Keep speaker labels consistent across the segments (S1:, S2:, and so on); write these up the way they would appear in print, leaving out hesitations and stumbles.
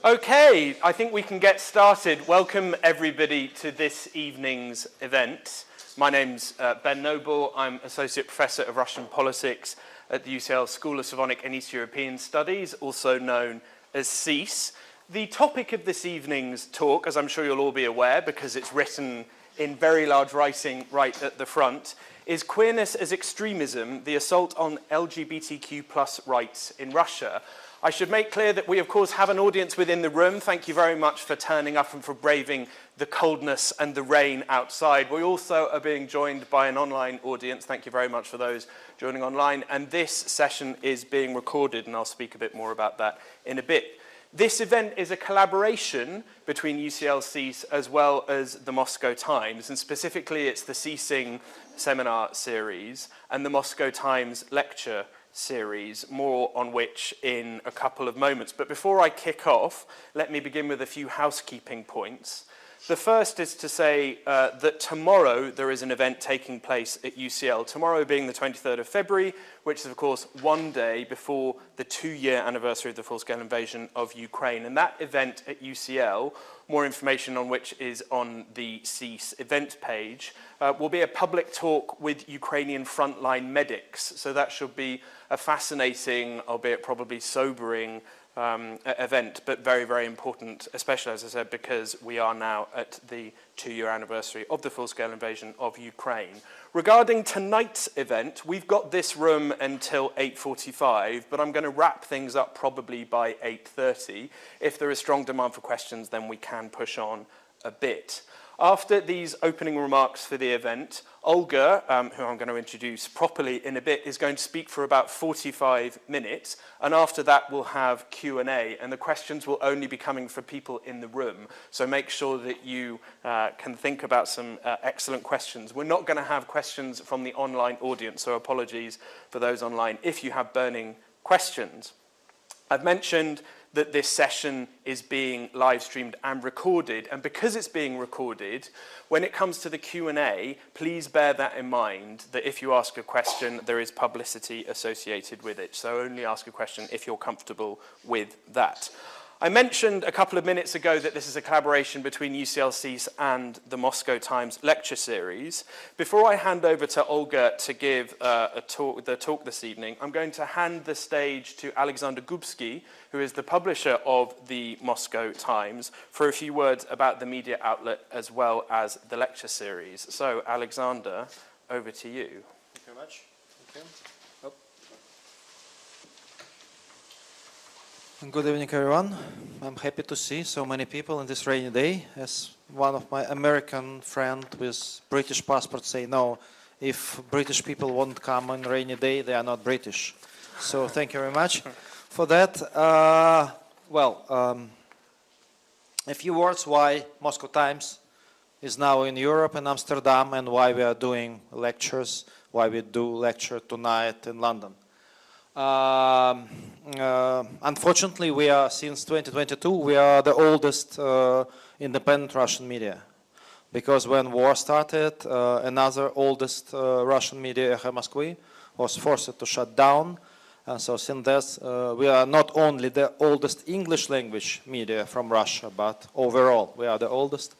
S1: Okay, I think we can get started. Welcome everybody to this evening's event. My name's Ben Noble. I'm Associate Professor of Russian Politics at the UCL School of Slavonic and East European Studies, also known as CEAS. The topic of this evening's talk, as I'm sure you'll all be aware because it's written in very large writing right at the front, is Queerness as Extremism, the assault on LGBTQ+ rights in Russia. I should make clear that we, of course, have an audience within the room. Thank you very much for turning up and for braving the coldness and the rain outside. We also are being joined by an online audience. Thank you very much for those joining online. And this session is being recorded, and I'll speak a bit more about that in a bit. This event is a collaboration between UCL CEAS as well as the Moscow Times, and specifically it's the CEASing seminar series and the Moscow Times lecture series, more on which in a couple of moments. But before I kick off, let me begin with a few housekeeping points. The first is to say that tomorrow there is an event taking place at UCL, tomorrow being the 23rd of February, which is of course one day before the 2-year anniversary of the full-scale invasion of Ukraine. And that event at UCL, more information on which is on the CEAS event page, will be a public talk with Ukrainian frontline medics. So that should be a fascinating, albeit probably sobering, event, but very, very important, especially, as I said, because we are now at the 2-year anniversary of the full-scale invasion of Ukraine. Regarding tonight's event, we've got this room until 8:45, but I'm going to wrap things up probably by 8:30. If there is strong demand for questions, then we can push on a bit. After these opening remarks for the event, Olga, who I'm going to introduce properly in a bit, is going to speak for about 45 minutes, and after that we'll have Q&A, and the questions will only be coming from people in the room, so make sure that you can think about some excellent questions. We're not going to have questions from the online audience, so apologies for those online if you have burning questions. I've mentioned that this session is being live streamed and recorded, and because it's being recorded, when it comes to the Q&A, please bear that in mind, that if you ask a question, there is publicity associated with it, so only ask a question if you're comfortable with that. I mentioned a couple of minutes ago that this is a collaboration between UCL CEAS and the Moscow Times lecture series. Before I hand over to Olga to give the talk this evening, I'm going to hand the stage to Alexander Gubsky, who is the publisher of the Moscow Times, for a few words about the media outlet as well as the lecture series. So, Alexander, over to you.
S2: Thank you very much. Okay. Good evening, everyone. I'm happy to see so many people on this rainy day. As one of my American friends with British passport say, no, if British people won't come on rainy day, they are not British. So thank you very much for that. A few words why Moscow Times is now in Europe and Amsterdam, and why we are doing lectures, why we do lecture tonight in London. Unfortunately, we are, since 2022, we are the oldest independent Russian media. Because when war started, another oldest Russian media, Echo Moskvy, was forced to shut down. And so since that, we are not only the oldest English language media from Russia, but overall, we are the oldest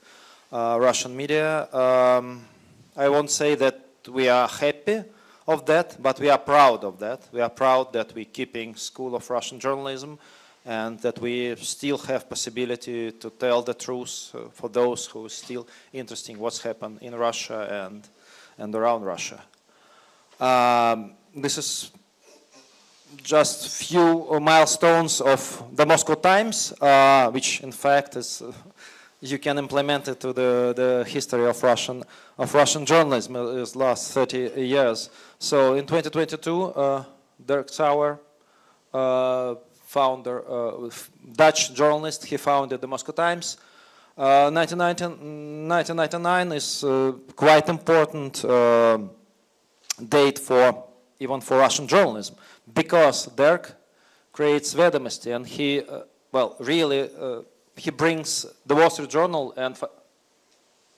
S2: Russian media. I won't say that we are happy of that, but we are proud of that. We are proud that we're keeping School of Russian Journalism and that we still have possibility to tell the truth for those who are still interested in what's happened in Russia and around Russia. This is just few milestones of the Moscow Times, which in fact is you can implement it to the history of Russian journalism is last 30 years. So in 2022, Dirk Sauer, founder, Dutch journalist, he founded the Moscow Times. 1999 is quite important date even for Russian journalism, because Dirk creates Vedomosti, and he, he brings the Wall Street Journal and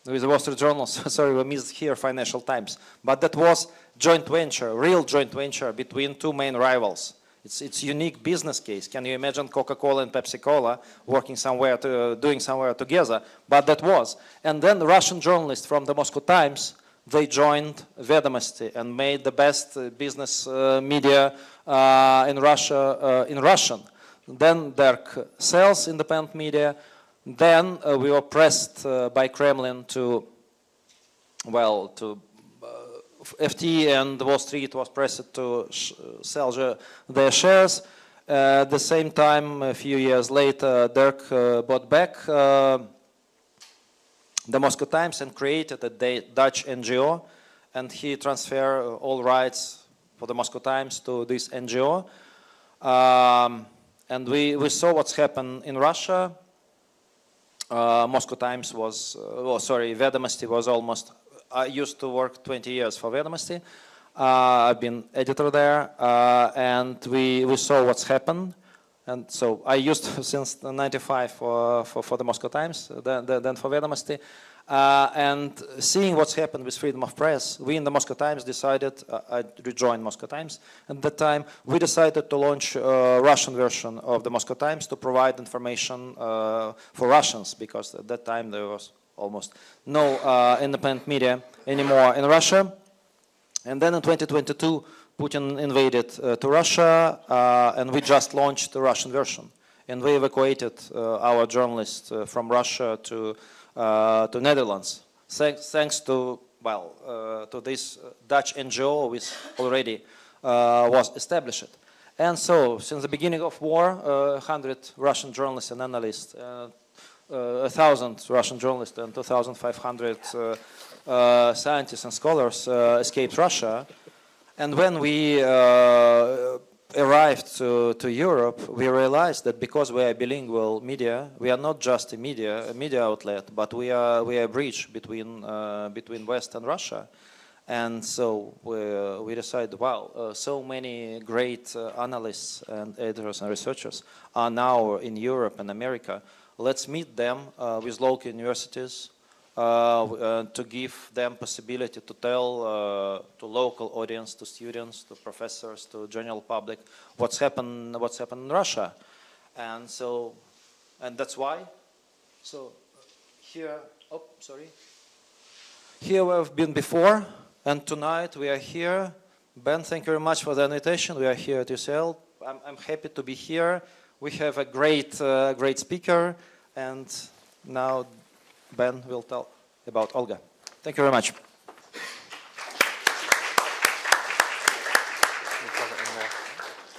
S2: with the Wall Street Journal, sorry, we missed here Financial Times, but that was joint venture, real joint venture between two main rivals. It's unique business case. Can you imagine Coca-Cola and Pepsi-Cola working somewhere, doing somewhere together? But that was. And then the Russian journalists from the Moscow Times, they joined Vedomosti and made the best business media in Russia in Russian. Then Derk sells independent media. Then we were pressed by Kremlin to, well, to FT and Wall Street was pressed to sell their shares. At the same time, a few years later, Derk bought back the Moscow Times and created a Dutch NGO, and he transferred all rights for the Moscow Times to this NGO. And we saw what's happened in Russia. Moscow Times was, Vedomosti was almost, I used to work 20 years for Vedomosti. I've been editor there, and we saw what's happened. And so I used since '95 for the Moscow Times, then for Vedomosti. And seeing what's happened with freedom of press, we in the Moscow Times decided, I rejoined Moscow Times at that time, we decided to launch a Russian version of the Moscow Times to provide information for Russians, because at that time there was almost no independent media anymore in Russia. And then in 2022, Putin invaded to Russia, and we just launched the Russian version. And we evacuated our journalists from Russia to Netherlands, thanks to, well, to this Dutch NGO which already was established. And so, since the beginning of war, 100 Russian journalists and analysts, 1,000 Russian journalists and 2,500 scientists and scholars escaped Russia. And when we arrived to Europe, we realized that because we are bilingual media, we are not just a media outlet, but we are a bridge between West and Russia. And so we decided, wow, so many great analysts and editors and researchers are now in Europe and America. Let's meet them with local universities to give them possibility to tell to local audience, to students, to professors, to general public what's happened in Russia. And so, and that's why. So here, oh, sorry. Here we've been before, and tonight we are here. Ben, thank you very much for the invitation. We are here at UCL. I'm happy to be here. We have a great speaker, and now Ben will tell about Olga. Thank you very much.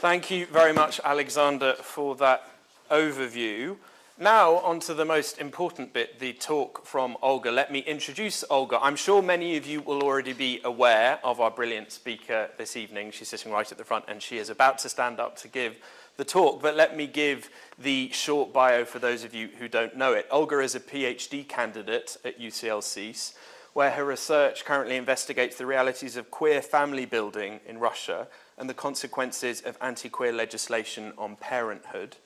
S1: Thank you very much, Alexander, for that overview. Now, on to the most important bit, the talk from Olga. Let me introduce Olga. I'm sure many of you will already be aware of our brilliant speaker this evening. She's sitting right at the front, and she is about to stand up to give the talk, but let me give the short bio for those of you who don't know it. Olga is a PhD candidate at UCL CES, where her research currently investigates the realities of queer family building in Russia and the consequences of anti-queer legislation on parenthood.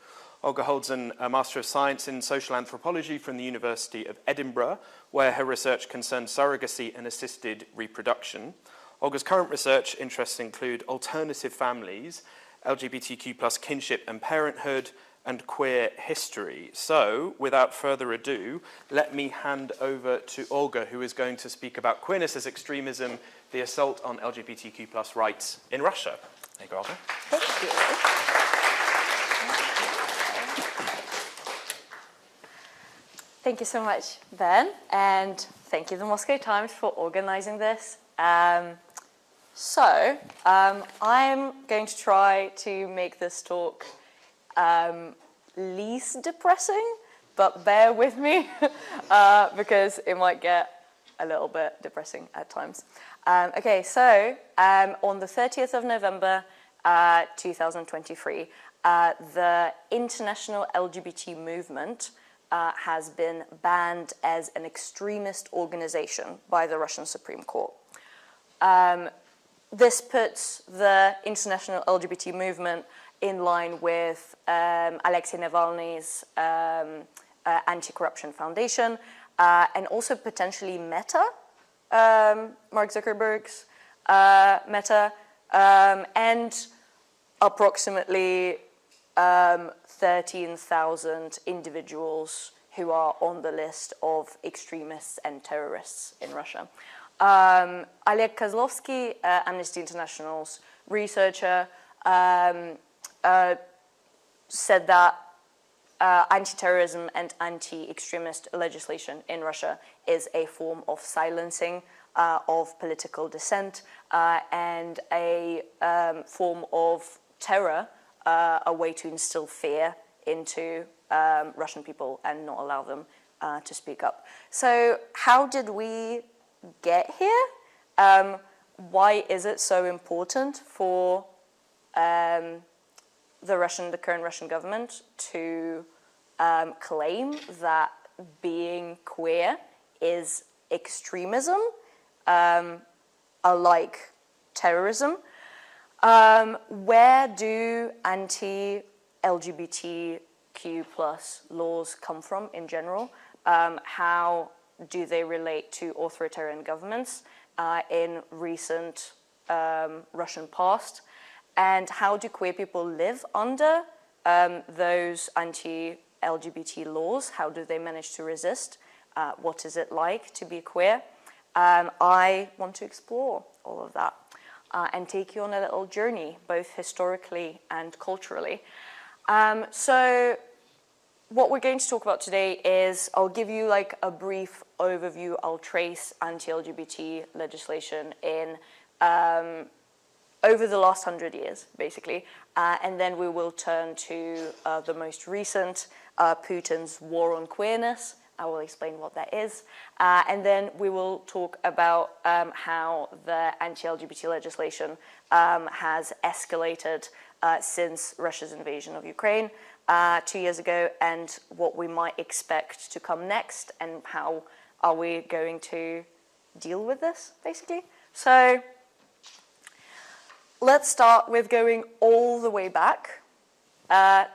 S1: Olga holds a Master of Science in Social Anthropology from the University of Edinburgh, where her research concerns surrogacy and assisted reproduction. Olga's current research interests include alternative families, LGBTQ plus kinship and parenthood, and queer history. So, without further ado, let me hand over to Olga, who is going to speak about queerness as extremism, the assault on LGBTQ plus rights in Russia. There you go, Olga.
S3: Thank you. Thank you so much, Ben, and thank you, the Moscow Times, for organizing this. I'm going to try to make this talk least depressing, but bear with me because it might get a little bit depressing at times. On the 30th of November 2023, the international LGBT movement has been banned as an extremist organization by the Russian Supreme Court. This puts the international LGBT movement in line with Alexei Navalny's Anti-Corruption Foundation, and also potentially Meta, Mark Zuckerberg's Meta, and approximately 13,000 individuals who are on the list of extremists and terrorists in Russia. Oleg Kozlovsky, Amnesty International's researcher, said that anti-terrorism and anti-extremist legislation in Russia is a form of silencing of political dissent and a form of terror, a way to instill fear into Russian people and not allow them to speak up. So how did we get here? Why is it so important for the current Russian government to claim that being queer is extremism, like terrorism? Where do anti-LGBTQ plus laws come from in general? How do they relate to authoritarian governments in recent Russian past? And how do queer people live under those anti-LGBT laws? How do they manage to resist? What is it like to be queer? I want to explore all of that and take you on a little journey, both historically and culturally. So what we're going to talk about today is, I'll give you like a brief overview. I'll trace anti-LGBT legislation in over the last 100 years, basically. And then we will turn to the most recent, Putin's war on queerness. I will explain what that is. And then we will talk about how the anti-LGBT legislation has escalated since Russia's invasion of Ukraine 2 years ago, and what we might expect to come next, and how are we going to deal with this, basically. So let's start with going all the way back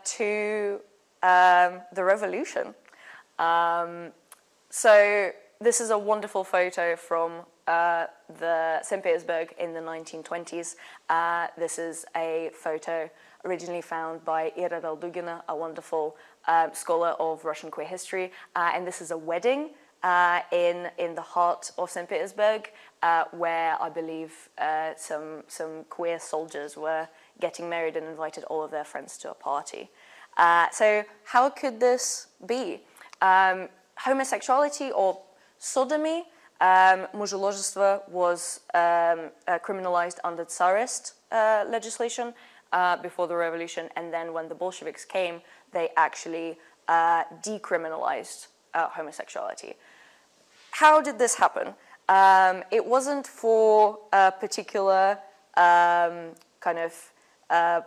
S3: to the revolution. So this is a wonderful photo from the St. Petersburg in the 1920s. This is a photo originally found by Ira Daldugina, a wonderful scholar of Russian queer history. And this is a wedding in the heart of St. Petersburg, where I believe some queer soldiers were getting married and invited all of their friends to a party. So how could this be? Homosexuality or sodomy, mужеложество, was criminalized under Tsarist legislation before the revolution, and then when the Bolsheviks came, they actually decriminalized homosexuality. How did this happen? It wasn't for particular kind of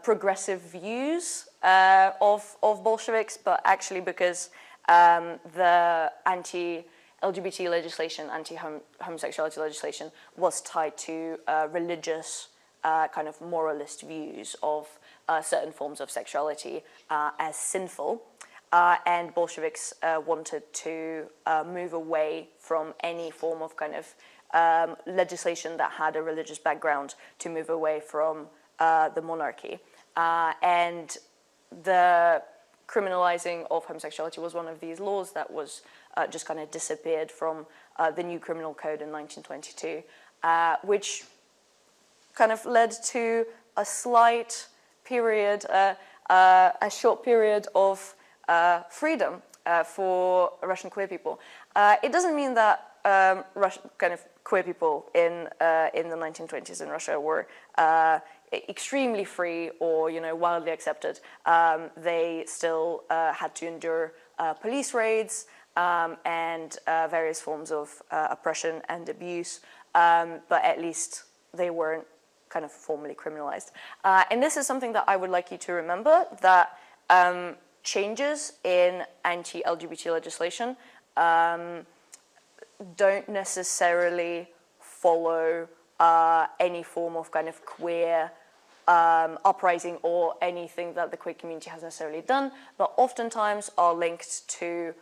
S3: progressive views of Bolsheviks, but actually because the anti-LGBT legislation, anti-homosexuality legislation was tied to religious kind of moralist views of certain forms of sexuality as sinful. And Bolsheviks wanted to move away from any form of kind of legislation that had a religious background, to move away from the monarchy. And the criminalizing of homosexuality was one of these laws that was just kind of disappeared from the new criminal code in 1922, which kind of led to a slight period, a short period of freedom for Russian queer people. It doesn't mean that Russian kind of queer people in the 1920s in Russia were extremely free or, you know, wildly accepted. They still had to endure police raids and various forms of oppression and abuse, but at least they weren't kind of formally criminalized. And this is something that I would like you to remember, that changes in anti-LGBT legislation don't necessarily follow any form of kind of queer uprising or anything that the queer community has necessarily done, but oftentimes are linked to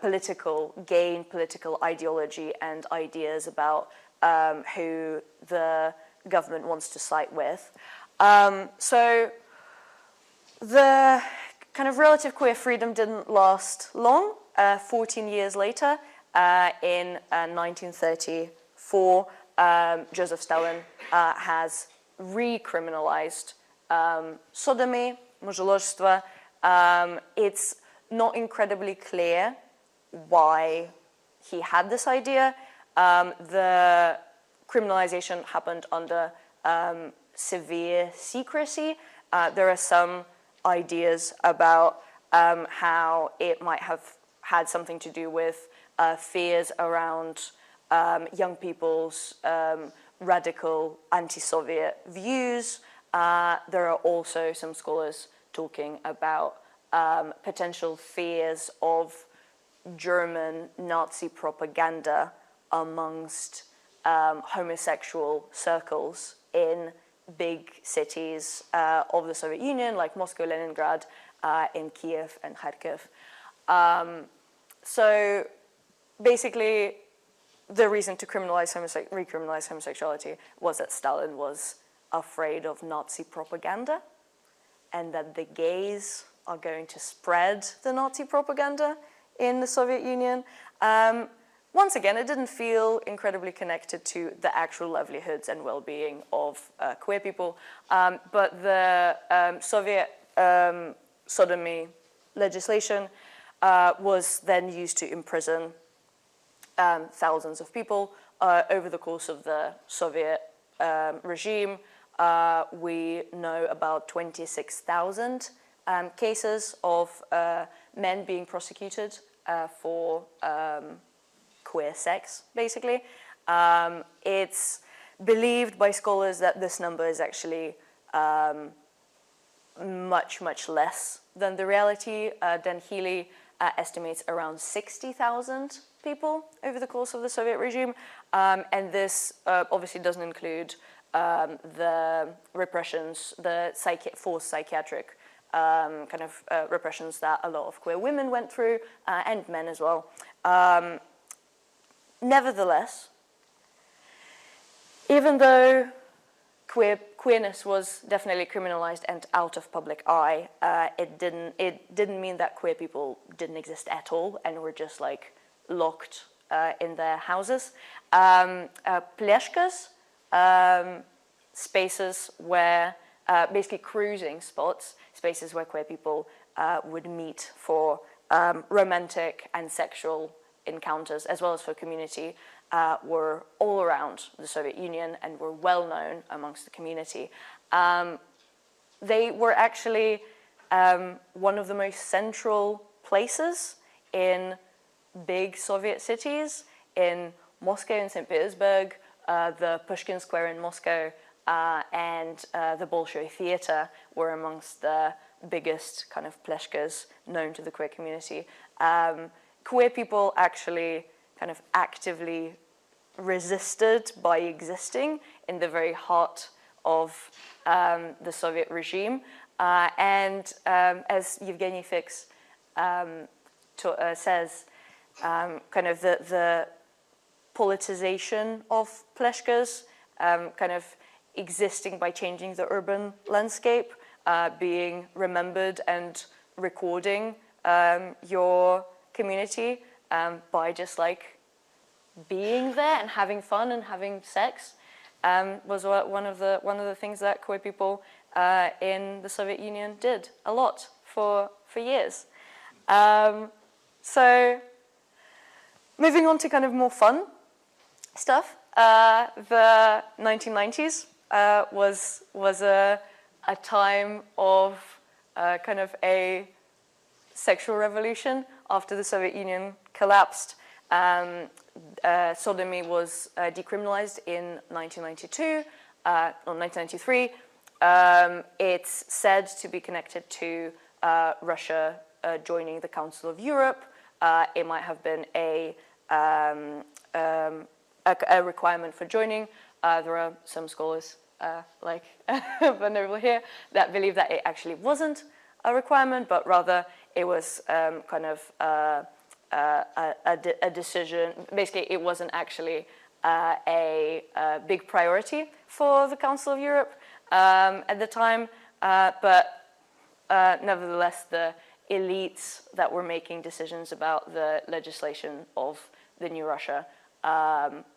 S3: political gain, political ideology, and ideas about who the government wants to side with. So the kind of relative queer freedom didn't last long. 14 years later, in 1934, Joseph Stalin has recriminalized sodomy, mužoložstvo. It's not incredibly clear why he had this idea. The criminalization happened under severe secrecy. There are some ideas about how it might have had something to do with fears around young people's radical anti-Soviet views. There are also some scholars talking about potential fears of German Nazi propaganda amongst homosexual circles in big cities of the Soviet Union, like Moscow, Leningrad, in Kiev and Kharkiv. So basically, the reason to recriminalize homosexuality was that Stalin was afraid of Nazi propaganda and that the gays are going to spread the Nazi propaganda in the Soviet Union. Once again, it didn't feel incredibly connected to the actual livelihoods and well-being of queer people, but the Soviet sodomy legislation was then used to imprison thousands of people over the course of the Soviet regime. We know about 26,000 cases of men being prosecuted for queer sex, basically. It's believed by scholars that this number is actually much, much less than the reality. Dan Healy estimates around 60,000 people over the course of the Soviet regime. And this obviously doesn't include the repressions, the forced psychiatric kind of repressions that a lot of queer women went through, and men as well. Nevertheless, even though queerness was definitely criminalized and out of public eye, it didn't mean that queer people didn't exist at all and were just like locked in their houses. Pleshkas, spaces where basically cruising spots, spaces where queer people would meet for romantic and sexual encounters, as well as for community, were all around the Soviet Union and were well known amongst the community. They were actually one of the most central places in big Soviet cities. In Moscow and St. Petersburg, the Pushkin Square in Moscow and the Bolshoi Theater were amongst the biggest kind of pleshkas known to the queer community. Queer people actually kind of actively resisted by existing in the very heart of the Soviet regime. And as Yevgeny Fix says, kind of the politicization of pleshkas, kind of existing by changing the urban landscape, being remembered and recording your community by just like being there and having fun and having sex, was one of the things that queer people in the Soviet Union did a lot for years. So moving on to kind of more fun stuff, the 1990s was a time of kind of a sexual revolution after the Soviet Union collapsed. Sodomy was decriminalized in 1992 or 1993. It's said to be connected to Russia joining the Council of Europe. It might have been a requirement for joining. There are some scholars like Van over here that believe that it actually wasn't a requirement, but rather it was kind of a decision. Basically, it wasn't actually a big priority for the Council of Europe. at the time, but nevertheless, the elites that were making decisions about the legislation of the new Russia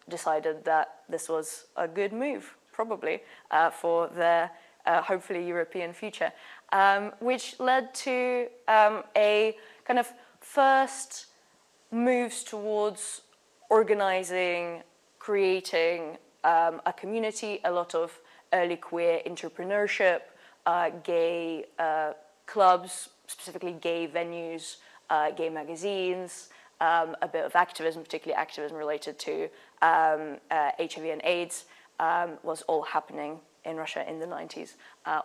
S3: decided that this was a good move, probably, for their hopefully European future, which led to a kind of first moves towards organizing, creating a community, a lot of early queer entrepreneurship, gay clubs, specifically gay venues, gay magazines, a bit of activism, particularly activism related to HIV and AIDS, was all happening in Russia in the 90s.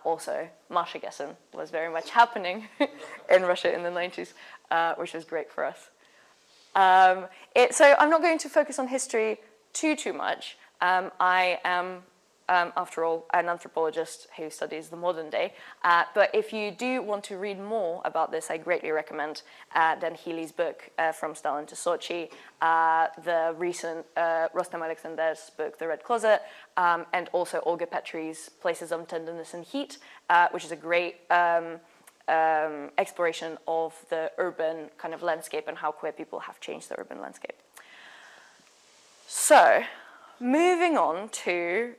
S3: Also, Massagessen was very much happening in Russia in the 90s, which was great for us. So I'm not going to focus on history too much. I am, after all, an anthropologist who studies the modern day. But if you do want to read more about this, I greatly recommend Dan Healy's book, From Stalin to Sochi, the recent Rostam Alexander's book, The Red Closet, and also Olga Petri's Places of Tenderness and Heat, which is a great exploration of the urban kind of landscape and how queer people have changed the urban landscape. So, moving on to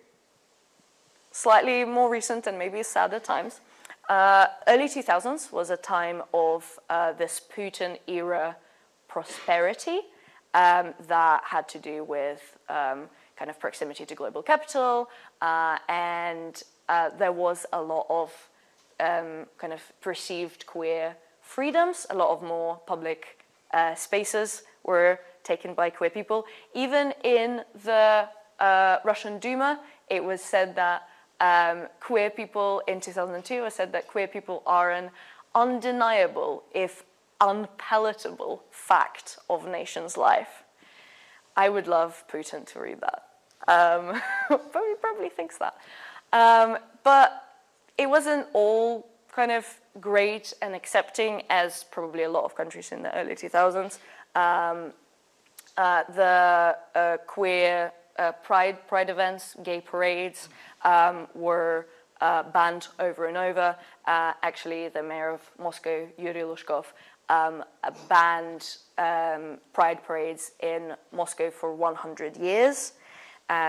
S3: slightly more recent and maybe sadder times. Early 2000s was a time of this Putin-era prosperity that had to do with kind of proximity to global capital, and there was a lot of kind of perceived queer freedoms. A lot of more public spaces were taken by queer people. Even in the Russian Duma, it was said that queer people in 2002 was said that queer people are an undeniable, if unpalatable, fact of nation's life. I would love Putin to read that, but he probably thinks that. But it wasn't all kind of great and accepting, as probably a lot of countries in the early 2000s. The queer pride events, gay parades, were banned over and over. Actually, the mayor of Moscow, Yuri Lushkov, banned pride parades in Moscow for 100 years.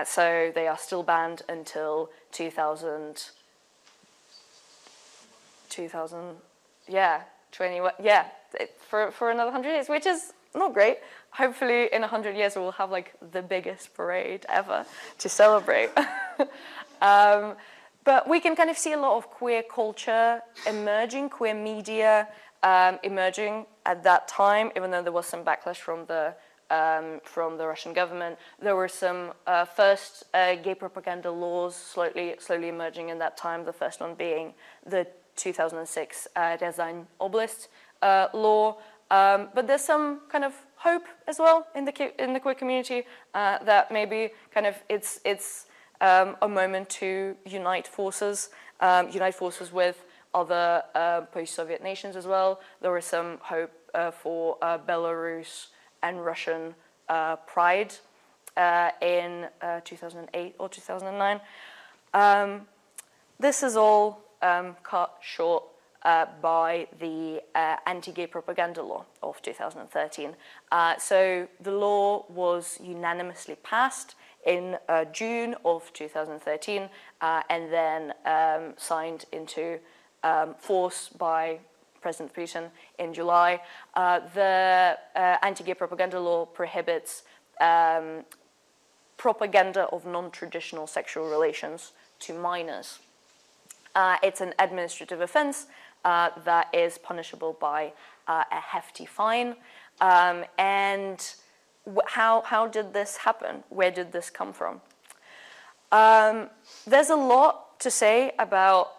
S3: So they are still banned until 2000, for another 100 years, which is not great. Hopefully in 100 years we'll have like the biggest parade ever to celebrate. But we can kind of see a lot of queer culture emerging, queer media emerging at that time, even though there was some backlash from the Russian government. There were some first gay propaganda laws slowly emerging in that time, the first one being the 2006 designation law. But there's some kind of hope as well in the queer community that maybe kind of it's a moment to unite forces with other post-Soviet nations as well. There was some hope for Belarus and Russian pride in 2008 or 2009. This is all cut short by the anti-gay propaganda law of 2013. So the law was unanimously passed in June of 2013 and then signed into force by President Putin in July. The anti-gay propaganda law prohibits propaganda of non-traditional sexual relations to minors. It's an administrative offense that is punishable by a hefty fine. And how did this happen? Where did this come from? There's a lot to say about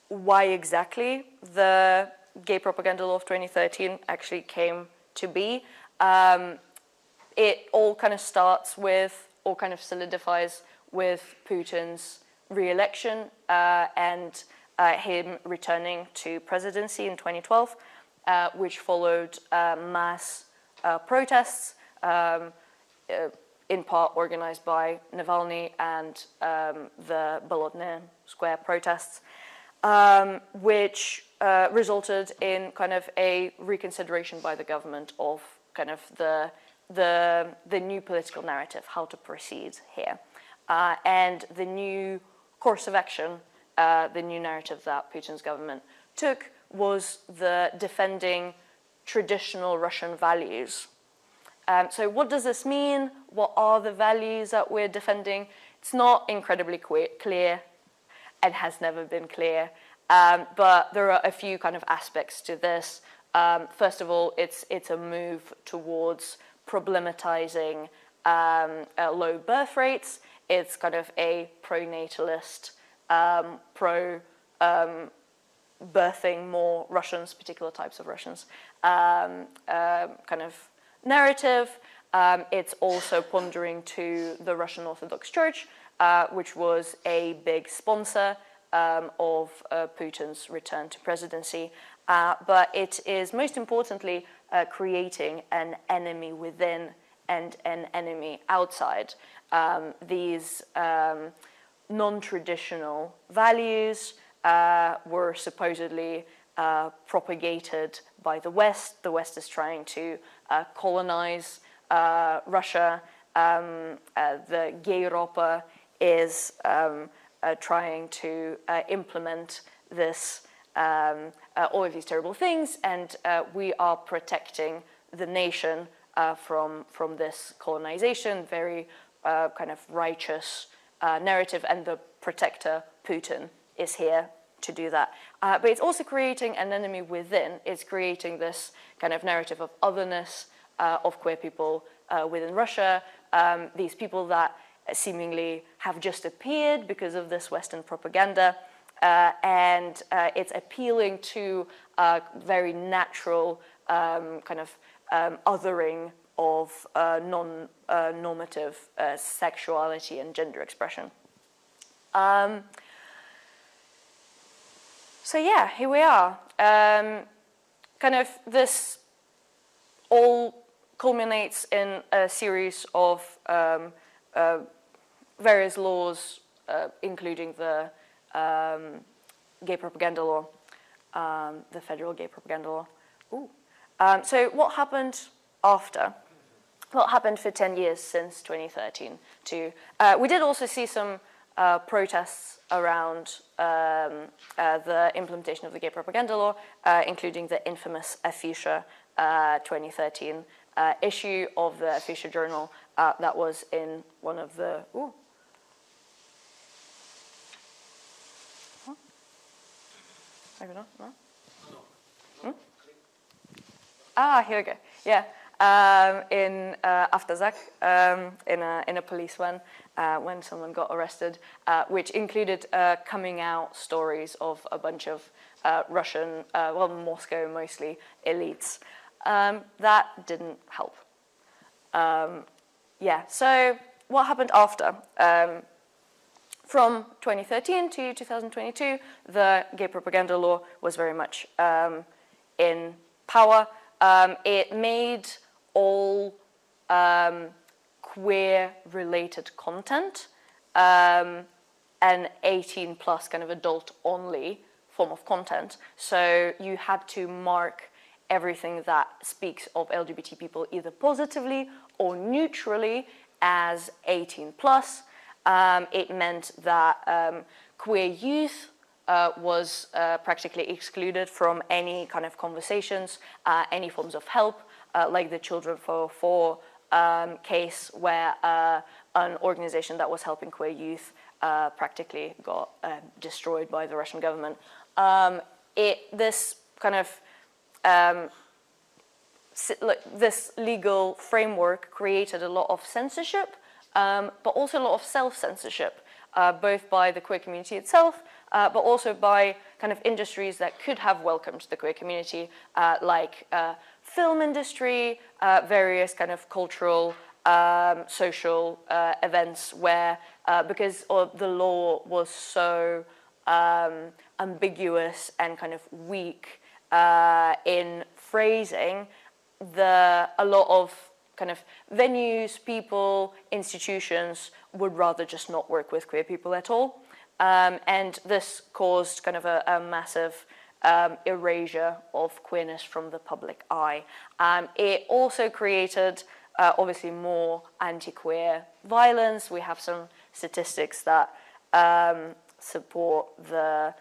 S3: why exactly the gay propaganda law of 2013 actually came to be. It all kind of starts with, or kind of solidifies with Putin's re-election and him returning to presidency in 2012, which followed mass protests in part organized by Navalny and the Bolotny Square protests, which resulted in kind of a reconsideration by the government of kind of the new political narrative, how to proceed here. And the new course of action, the new narrative that Putin's government took was the defending traditional Russian values. So what does this mean? What are the values that we're defending? It's not incredibly clear and has never been clear, but there are a few kind of aspects to this. First of all, it's a move towards problematizing low birth rates. It's kind of a pro-natalist, birthing more Russians, particular types of Russians, kind of narrative. It's also pondering to the Russian Orthodox Church, which was a big sponsor of Putin's return to presidency. But it is most importantly creating an enemy within and an enemy outside. These non-traditional values were supposedly propagated by the West. The West is trying to colonize Russia. The Gay Europa is trying to implement this, all of these terrible things, and we are protecting the nation from this colonization, very kind of righteous narrative, and the protector, Putin, is here to do that. But it's also creating an enemy within. It's creating this kind of narrative of otherness of queer people within Russia, these people that seemingly have just appeared because of this Western propaganda, and it's appealing to very natural kind of othering of non-normative sexuality and gender expression. So yeah, here we are. Kind of this all culminates in a series of various laws, including the gay propaganda law, the federal gay propaganda law. Ooh. So what happened after? What happened for 10 years since 2013? We did also see some protests around the implementation of the gay propaganda law, including the infamous Afisha 2013 issue of the Afisha Journal that was in one of the... Ooh. Huh? Maybe not, no? Hmm? Ah, here we go. Yeah. In Aftazak, in a police van, when someone got arrested, which included coming out stories of a bunch of Russian, well, Moscow mostly, elites. That didn't help. Yeah, so what happened after? From 2013 to 2022, the gay propaganda law was very much in power. It made all queer-related content an 18 plus kind of adult-only form of content. So you had to mark everything that speaks of LGBT people either positively or neutrally as 18 plus. It meant that queer youth was practically excluded from any kind of conversations, any forms of help, like the Children for Four case, where an organization that was helping queer youth practically got destroyed by the Russian government. This kind of this legal framework created a lot of censorship, but also a lot of self-censorship, both by the queer community itself, but also by kind of industries that could have welcomed the queer community, like film industry, various kind of cultural, social events where, because the law was so ambiguous and kind of weak in phrasing, a lot of kind of venues, people, institutions would rather just not work with queer people at all. And this caused kind of a massive erasure of queerness from the public eye. It also created obviously more anti-queer violence. We have some statistics that support the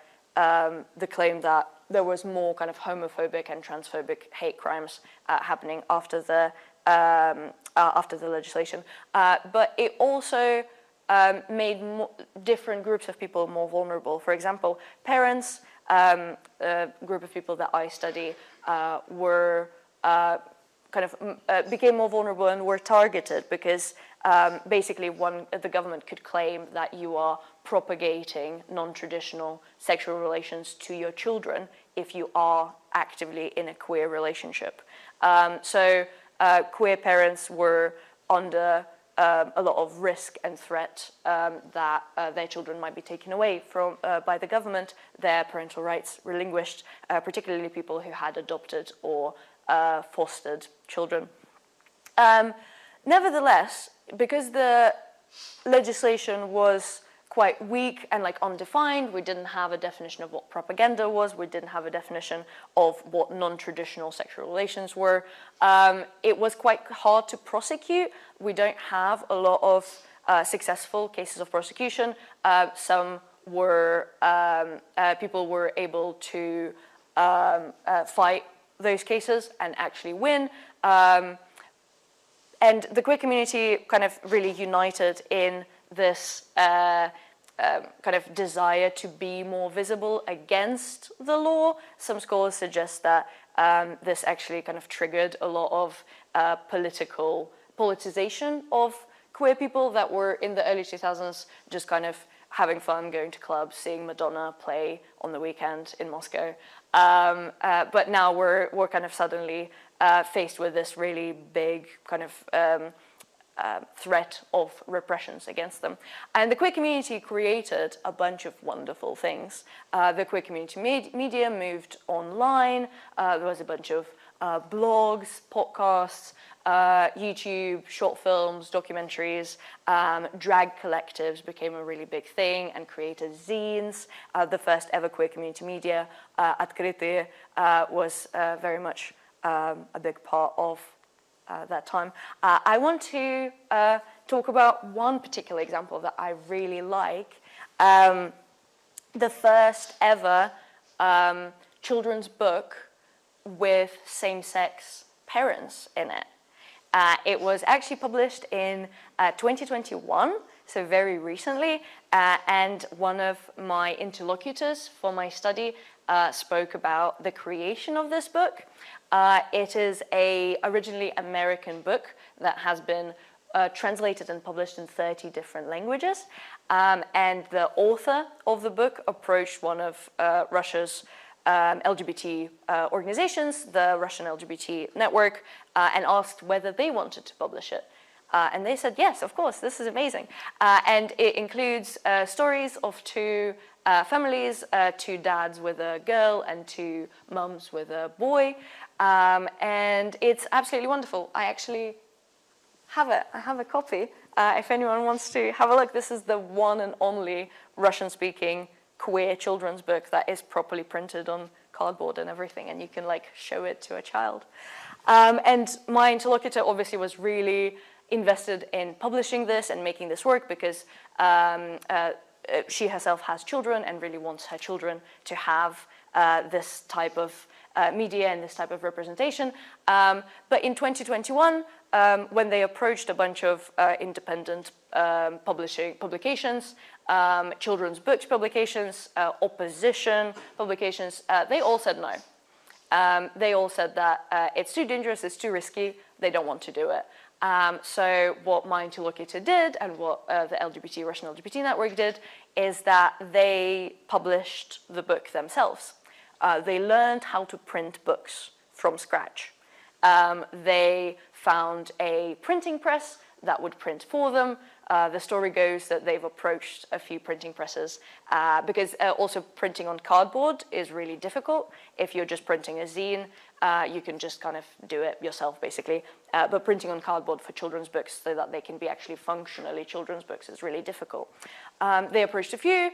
S3: claim that there was more kind of homophobic and transphobic hate crimes happening after the legislation. But it also made different groups of people more vulnerable. For example, parents, a group of people that I study, were became more vulnerable and were targeted because basically the government could claim that you are propagating non-traditional sexual relations to your children if you are actively in a queer relationship. So queer parents were under a lot of risk and threat that their children might be taken away from by the government, their parental rights relinquished, particularly people who had adopted or fostered children. Nevertheless, because the legislation was quite weak and undefined, we didn't have a definition of what propaganda was, we didn't have a definition of what non-traditional sexual relations were. It was quite hard to prosecute. We don't have a lot of successful cases of prosecution. Some were, people were able to fight those cases and actually win. And the queer community kind of really united in this kind of desire to be more visible against the law. Some scholars suggest that this actually kind of triggered a lot of politicization of queer people that were in the early 2000s just kind of having fun, going to clubs, seeing Madonna play on the weekend in Moscow. But now we're kind of suddenly faced with this really big kind of threat of repressions against them. And the queer community created a bunch of wonderful things. The queer community media moved online. There was a bunch of blogs, podcasts, YouTube, short films, documentaries. Drag collectives became a really big thing and created zines. The first ever queer community media, Открытые, was very much a big part of that time. I want to talk about one particular example that I really like. The first ever children's book with same-sex parents in it. It was actually published in 2021, so very recently, and one of my interlocutors for my study spoke about the creation of this book. It is a originally American book that has been translated and published in 30 different languages. And the author of the book approached one of Russia's LGBT organizations, the Russian LGBT network, and asked whether they wanted to publish it. And they said, yes, of course, this is amazing. And it includes stories of two families, two dads with a girl and two mums with a boy. And it's absolutely wonderful. I actually have it. I have a copy. If anyone wants to have a look, this is the one and only Russian-speaking queer children's book that is properly printed on cardboard and everything, and you can show it to a child. And my interlocutor obviously was really invested in publishing this and making this work because she herself has children and really wants her children to have this type of media and this type of representation. But in 2021, when they approached a bunch of independent publications, children's books publications, opposition publications, they all said no. They all said that it's too dangerous, it's too risky, they don't want to do it. So what my interlocutor did and what the Russian LGBT network did is that they published the book themselves. They learned how to print books from scratch. They found a printing press that would print for them. The story goes that they've approached a few printing presses because also printing on cardboard is really difficult. If you're just printing a zine, you can just kind of do it yourself, basically. But printing on cardboard for children's books so that they can be actually functionally children's books is really difficult. They approached a few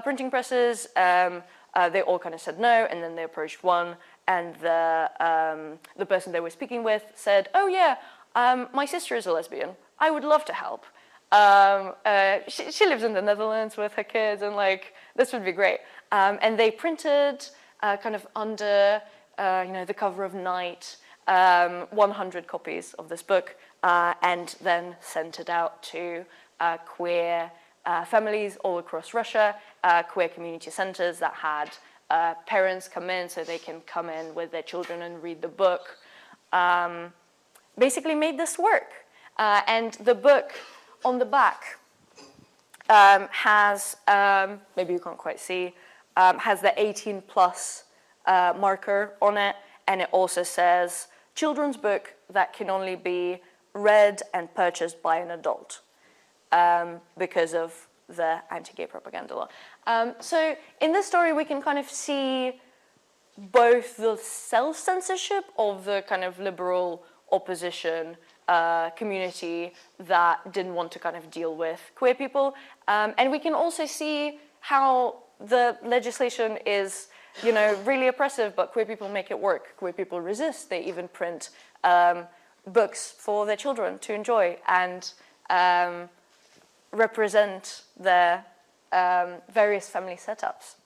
S3: printing presses. They all kind of said no, and then they approached one, and the person they were speaking with said, "Oh yeah, my sister is a lesbian. I would love to help. She lives in the Netherlands with her kids, and like this would be great." And they printed kind of under the cover of night 100 copies of this book, and then sent it out to queer families all across Russia, queer community centers that had parents come in so they can come in with their children and read the book. Basically made this work. And the book on the back has, maybe you can't quite see, has the 18 plus marker on it, and it also says, children's book that can only be read and purchased by an adult. Because of the anti-gay propaganda law. So in this story, we can kind of see both the self-censorship of the kind of liberal opposition community that didn't want to kind of deal with queer people. And we can also see how the legislation is, really oppressive, but queer people make it work. Queer people resist. They even print books for their children to enjoy and represent their various family setups.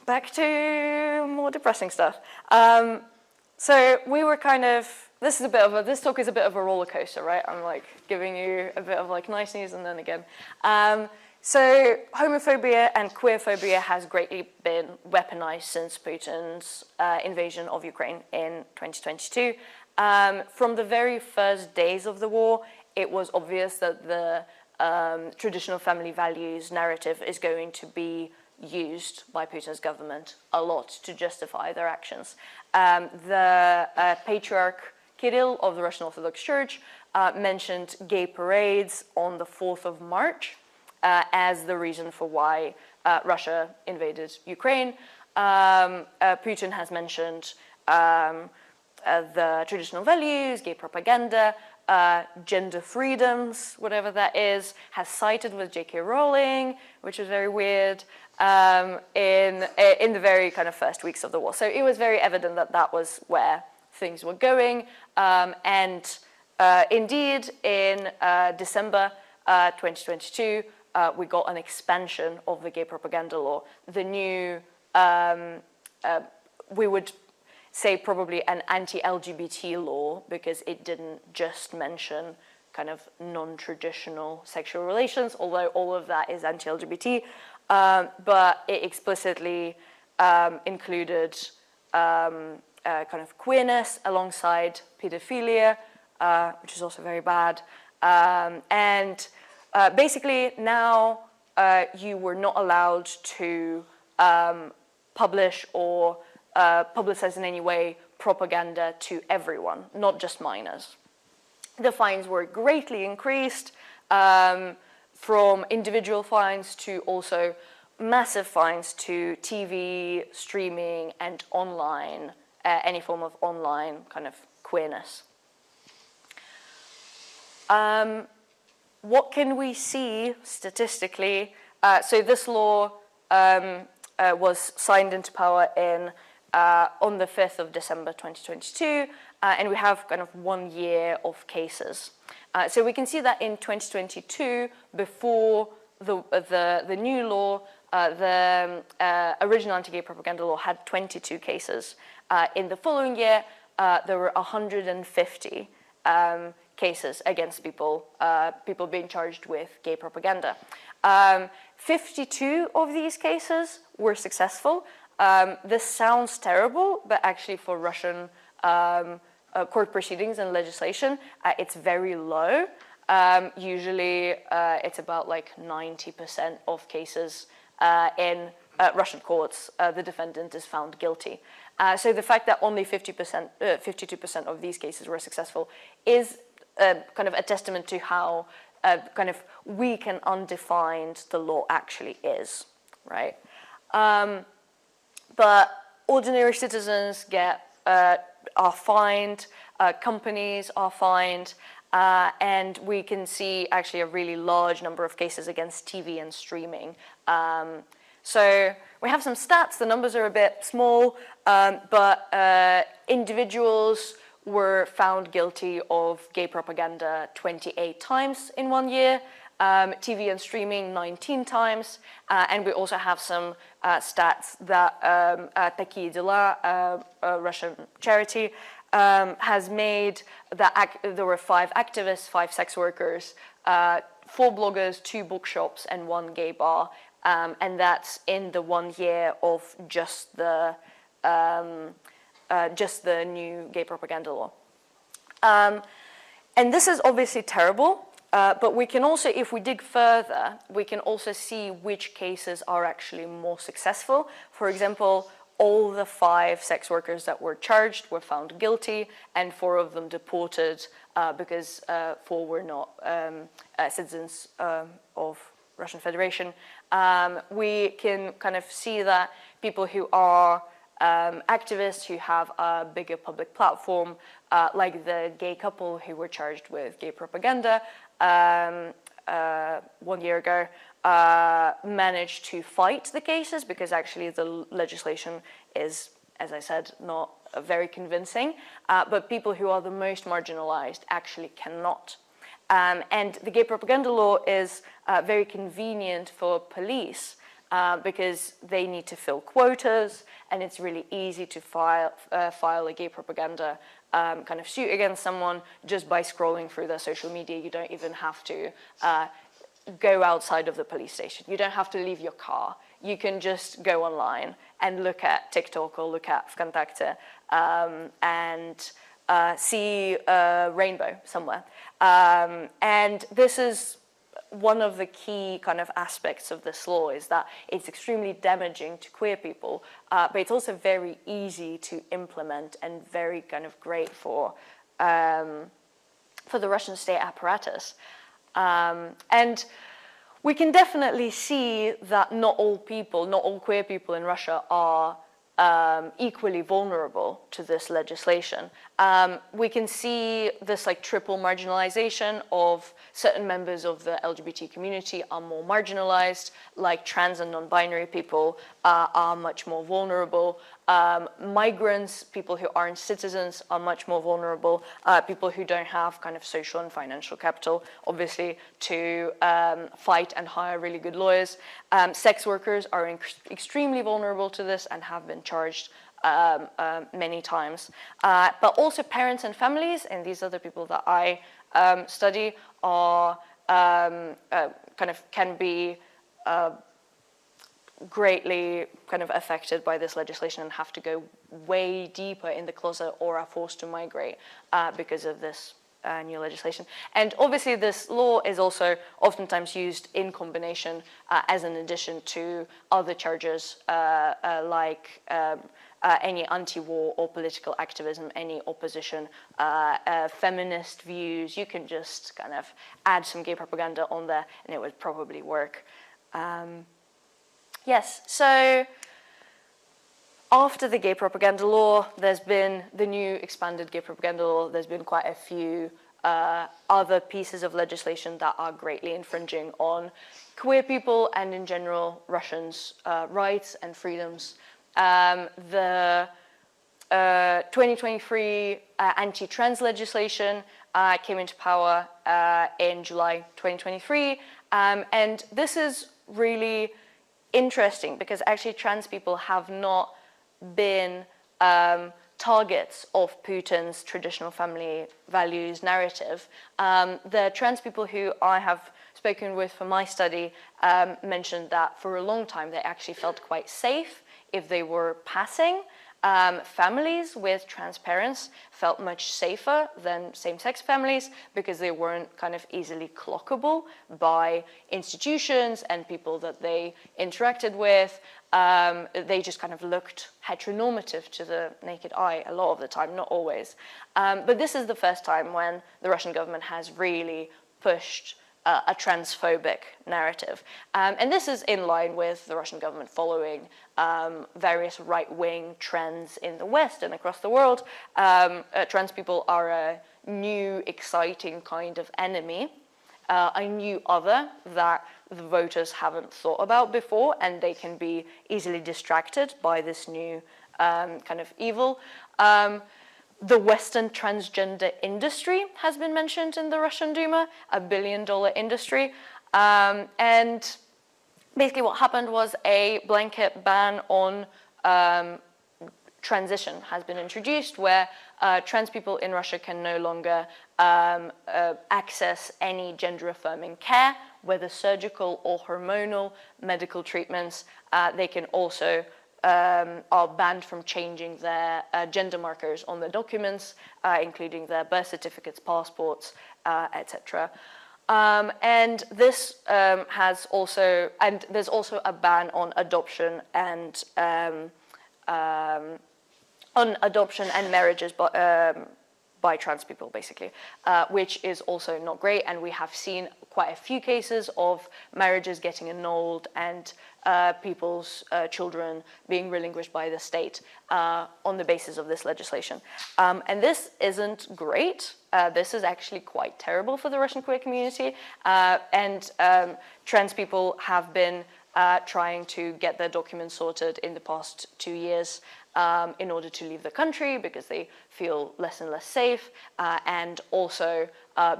S3: Back to more depressing stuff. So we were kind of, this talk is a bit of a roller coaster, right? I'm like giving you a bit of like nice news and then again. So homophobia and queerphobia has greatly been weaponized since Putin's invasion of Ukraine in 2022. From the very first days of the war, it was obvious that the traditional family values narrative is going to be used by Putin's government a lot to justify their actions. The Patriarch Kirill of the Russian Orthodox Church mentioned gay parades on the 4th of March as the reason for why Russia invaded Ukraine. Putin has mentioned the traditional values, gay propaganda, gender freedoms, whatever that is, has sided with J.K. Rowling, which is very weird, in the very kind of first weeks of the war. So it was very evident that that was where things were going. And indeed, in December 2022, we got an expansion of the gay propaganda law. The new, we would say probably an anti-LGBT law, because it didn't just mention kind of non-traditional sexual relations, although all of that is anti-LGBT, but it explicitly included kind of queerness alongside pedophilia, which is also very bad. And basically now you were not allowed to publish or publicize in any way propaganda to everyone, not just minors. The fines were greatly increased, from individual fines to also massive fines to TV, streaming, and online, any form of online kind of queerness. What can we see statistically? So this law was signed into power on the 5th of December 2022, and we have kind of 1 year of cases. So we can see that in 2022, before the new law, the original anti-gay propaganda law had 22 cases. In the following year, there were 150 cases against people being charged with gay propaganda. 52 of these cases were successful. This sounds terrible, but actually for Russian court proceedings and legislation, it's very low. Usually it's about like 90% of cases in Russian courts, the defendant is found guilty. So the fact that only 52% of these cases were successful is kind of a testament to how kind of weak and undefined the law actually is, right? But ordinary citizens are fined, companies are fined, and we can see actually a really large number of cases against TV and streaming. So we have some stats. The numbers are a bit small, but individuals were found guilty of gay propaganda 28 times in 1 year, TV and streaming 19 times, and we also have some stats that Такие дела, a Russian charity, has made that there were 5 activists, 5 sex workers, 4 bloggers, 2 bookshops, and 1 gay bar, and that's in the 1 year of just the new gay propaganda law. And this is obviously terrible, but we can also, if we dig further, we can also see which cases are actually more successful. For example, all the 5 sex workers that were charged were found guilty, and 4 of them deported because 4 were not citizens of Russian Federation. We can kind of see that people who are activists who have a bigger public platform, like the gay couple who were charged with gay propaganda 1 year ago, managed to fight the cases because actually the legislation is, as I said, not very convincing, but people who are the most marginalized actually cannot. And the gay propaganda law is very convenient for police because they need to fill quotas, and it's really easy to file a gay propaganda kind of suit against someone just by scrolling through their social media. You don't even have to go outside of the police station. You don't have to leave your car. You can just go online and look at TikTok or look at Vkontakte and see a rainbow somewhere. And this is one of the key kind of aspects of this law, is that it's extremely damaging to queer people, but it's also very easy to implement and very kind of great for the Russian state apparatus. And we can definitely see that not all queer people in Russia are equally vulnerable to this legislation. We can see this like triple marginalization of certain members of the LGBT community are more marginalized, like trans and non-binary people are much more vulnerable. Migrants, people who aren't citizens, are much more vulnerable. People who don't have kind of social and financial capital, obviously, to fight and hire really good lawyers. Sex workers are extremely vulnerable to this and have been charged many times. But also parents and families, and these are the people that I study, are kind of can be greatly kind of affected by this legislation and have to go way deeper in the closet or are forced to migrate because of this new legislation. And obviously this law is also oftentimes used in combination as an addition to other charges like any anti-war or political activism, any opposition, feminist views. You can just kind of add some gay propaganda on there and it would probably work. Yes, so after the gay propaganda law, there's been the new expanded gay propaganda law. There's been quite a few other pieces of legislation that are greatly infringing on queer people and in general Russians' rights and freedoms. The 2023 anti-trans legislation came into power in July 2023, and this is really interesting because actually trans people have not been targets of Putin's traditional family values narrative. The trans people who I have spoken with for my study mentioned that for a long time they actually felt quite safe if they were passing Families with trans parents felt much safer than same-sex families because they weren't kind of easily clockable by institutions and people that they interacted with. They just kind of looked heteronormative to the naked eye a lot of the time, not always. But this is the first time when the Russian government has really pushed a transphobic narrative. And this is in line with the Russian government following various right-wing trends in the West and across the world. Trans people are a new, exciting kind of enemy, a new other that the voters haven't thought about before, and they can be easily distracted by this new kind of evil. The Western transgender industry has been mentioned in the Russian Duma, $1 billion industry. And basically what happened was a blanket ban on transition has been introduced, where trans people in Russia can no longer access any gender-affirming care, whether surgical or hormonal medical treatments. They can also are banned from changing their gender markers on their documents, including their birth certificates, passports, etc. And this has also, and there's also a ban on adoption and marriages by trans people, basically, which is also not great. And we have seen quite a few cases of marriages getting annulled and people's children being relinquished by the state on the basis of this legislation. And this isn't great. This is actually quite terrible for the Russian queer community. And trans people have been trying to get their documents sorted in the past 2 years in order to leave the country because they feel less and less safe, and also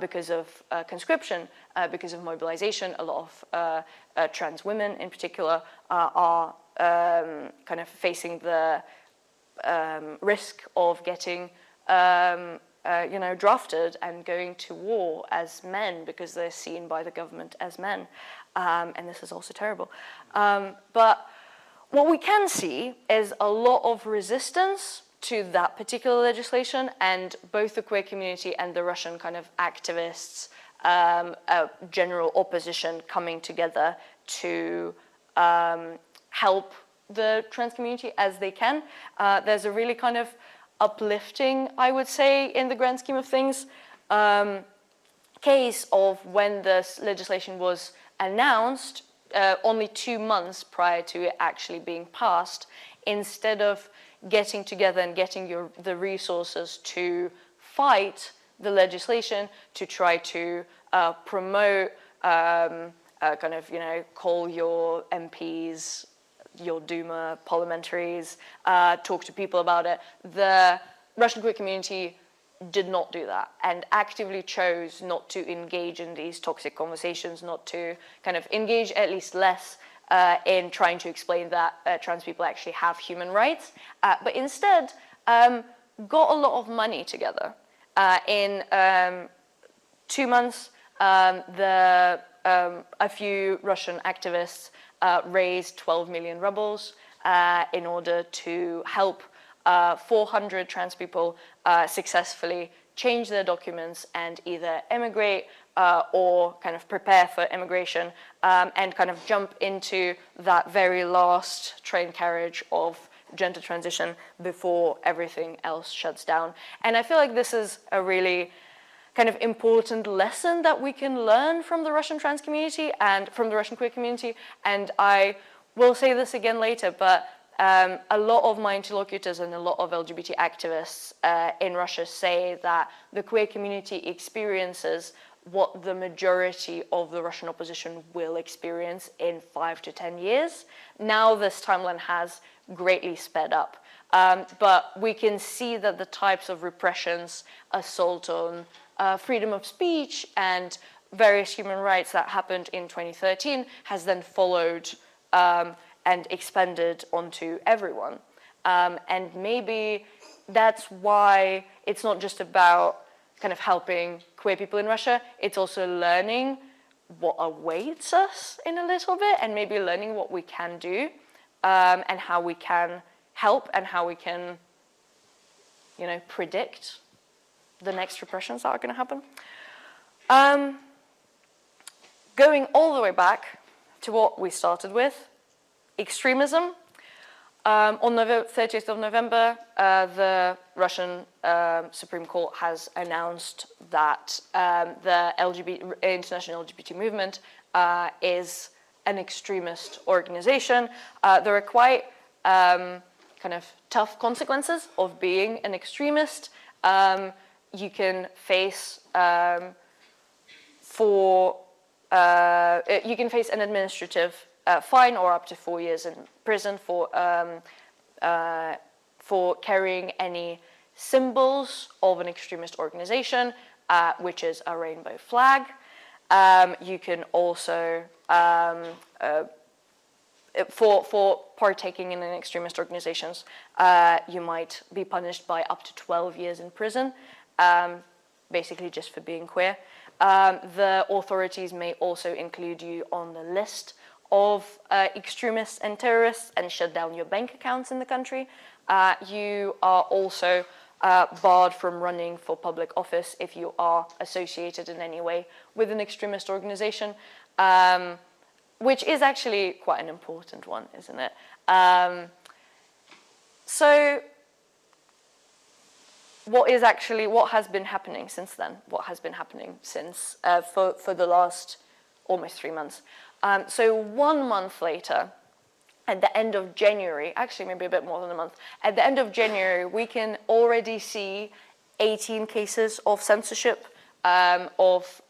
S3: because of conscription, because of mobilization. A lot of trans women in particular are kind of facing the risk of getting drafted and going to war as men because they're seen by the government as men. And this is also terrible. But what we can see is a lot of resistance to that particular legislation, and both the queer community and the Russian kind of activists, general opposition coming together to help the trans community as they can. There's a really kind of uplifting, I would say, in the grand scheme of things, case of when this legislation was announced only 2 months prior to it actually being passed. Instead of getting together and getting the resources to fight the legislation, to try to promote, call your MPs, your Duma parliamentaries, talk to people about it, the Russian queer community did not do that and actively chose not to engage in these toxic conversations, not to kind of engage at least less in trying to explain that trans people actually have human rights, but instead got a lot of money together. In 2 months, a few Russian activists raised 12 million rubles in order to help 400 trans people successfully change their documents and either emigrate or kind of prepare for immigration and kind of jump into that very last train carriage of gender transition before everything else shuts down. And I feel like this is a really kind of important lesson that we can learn from the Russian trans community and from the Russian queer community. And I will say this again later, but a lot of my interlocutors and a lot of LGBT activists in Russia say that the queer community experiences what the majority of the Russian opposition will experience in 5 to 10 years. Now this timeline has greatly sped up. But we can see that the types of repressions, assault on freedom of speech and various human rights that happened in 2013 has then followed and expanded onto everyone. And maybe that's why it's not just about kind of helping queer people in Russia, it's also learning what awaits us in a little bit and maybe learning what we can do and how we can help and how we can, predict the next repressions that are going to happen. Going all the way back to what we started with, extremism. On the 30th of November, the Russian Supreme Court has announced that the international LGBT movement is an extremist organization. There are quite kind of tough consequences of being an extremist. You can face an administrative fine or up to 4 years in prison for carrying any symbols of an extremist organization, which is a rainbow flag. You can also, for partaking in an extremist organizations, you might be punished by up to 12 years in prison, basically just for being queer. The authorities may also include you on the list of extremists and terrorists and shut down your bank accounts in the country. You are also barred from running for public office if you are associated in any way with an extremist organization, which is actually quite an important one, isn't it? So what has been happening since then? What has been happening since for the last almost 3 months? So 1 month later, at the end of January, actually maybe a bit more than a month, at the end of January, we can already see 18 cases of censorship of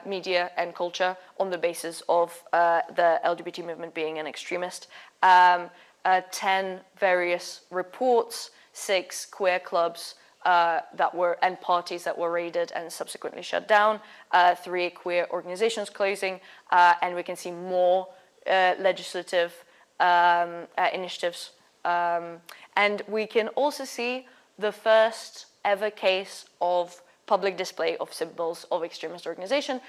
S3: media and culture on the basis of the LGBT movement being an extremist. 10 various reports, 6 queer clubs and parties that were raided and subsequently shut down, 3 queer organizations closing, and we can see more legislative initiatives. And we can also see the first ever case of public display of symbols of extremist organization,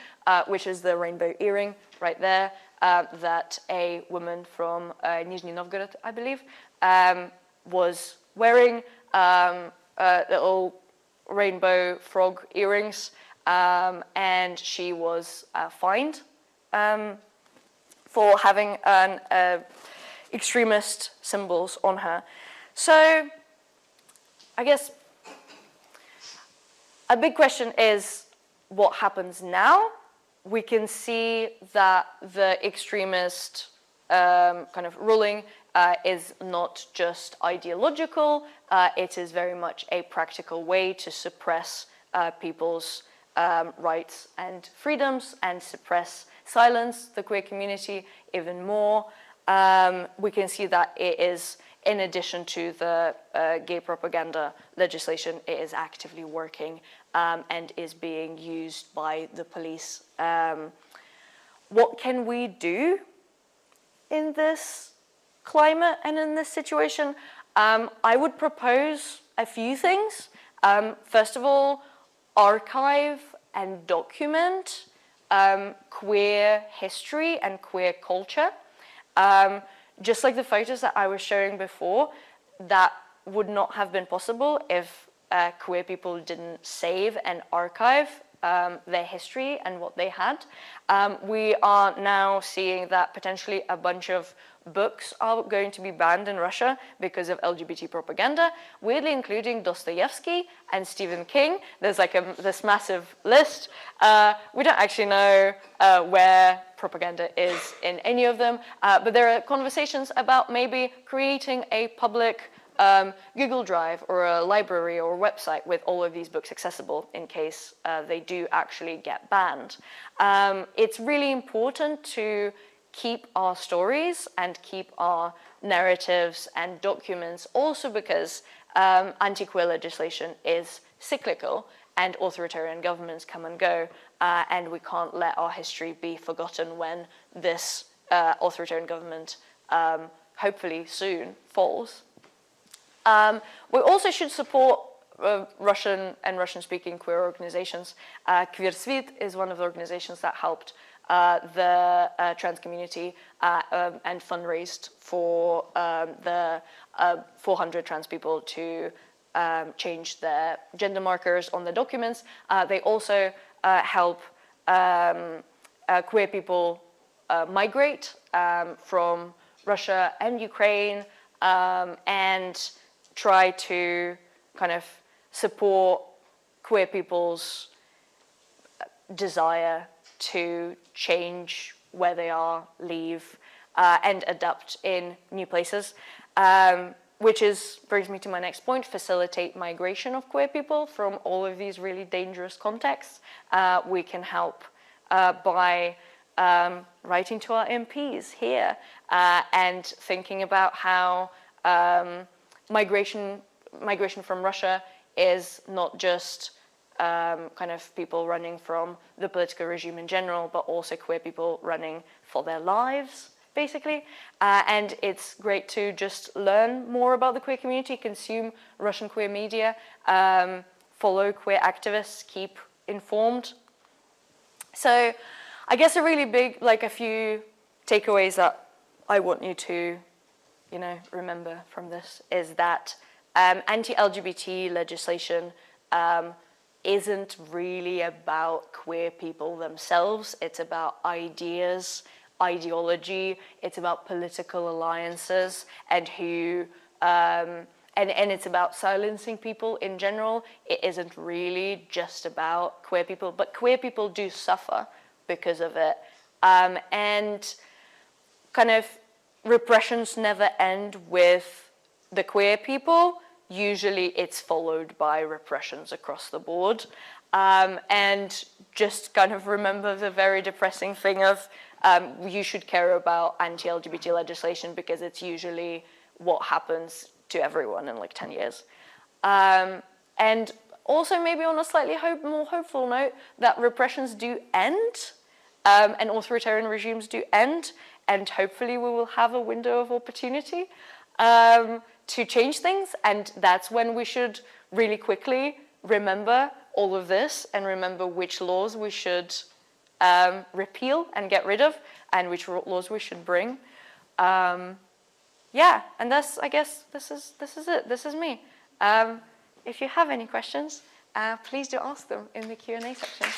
S3: which is the rainbow earring right there, that a woman from Nizhny Novgorod, I believe, was wearing. Little rainbow frog earrings, and she was fined for having extremist symbols on her. So I guess a big question is what happens now? We can see that the extremist kind of ruling is not just ideological, it is very much a practical way to suppress people's rights and freedoms and silence the queer community even more. We can see that it is, in addition to the gay propaganda legislation, it is actively working and is being used by the police. What can we do in this climate and in this situation? I would propose a few things. First of all, archive and document queer history and queer culture. Just like the photos that I was showing before, that would not have been possible if queer people didn't save and archive their history and what they had. We are now seeing that potentially a bunch of books are going to be banned in Russia because of LGBT propaganda, weirdly including Dostoevsky and Stephen King. There's like this massive list. We don't actually know where propaganda is in any of them, but there are conversations about maybe creating a public Google Drive or a library or website with all of these books accessible in case they do actually get banned. It's really important to keep our stories and keep our narratives and documents, also because anti-queer legislation is cyclical and authoritarian governments come and go, and we can't let our history be forgotten when this authoritarian government hopefully soon falls. We also should support Russian and Russian-speaking queer organizations. Queersvit is one of the organizations that helped the trans community and fundraised for the 400 trans people to change their gender markers on the documents. They also help queer people migrate from Russia and Ukraine and try to kind of support queer people's desire to change where they are, leave, and adapt in new places. Which brings me to my next point, facilitate migration of queer people from all of these really dangerous contexts. We can help by writing to our MPs here and thinking about how migration from Russia is not just kind of people running from the political regime in general, but also queer people running for their lives, basically. And it's great to just learn more about the queer community, consume Russian queer media, follow queer activists, keep informed. So I guess a really big, like a few takeaways that I want you to, remember from this is that anti-LGBT legislation isn't really about queer people themselves. It's about ideas, ideology. It's about political alliances and who, and it's about silencing people in general. It isn't really just about queer people, but queer people do suffer because of it. And kind of repressions never end with the queer people. Usually it's followed by repressions across the board. And just kind of remember the very depressing thing of you should care about anti-LGBT legislation because it's usually what happens to everyone in like 10 years. And also maybe on a slightly more hopeful note, that repressions do end and authoritarian regimes do end, and hopefully we will have a window of opportunity to change things, and that's when we should really quickly remember all of this and remember which laws we should repeal and get rid of, and which laws we should bring. Yeah, and that's, I guess, this is it. This is me. If you have any questions, please do ask them in the Q&A section.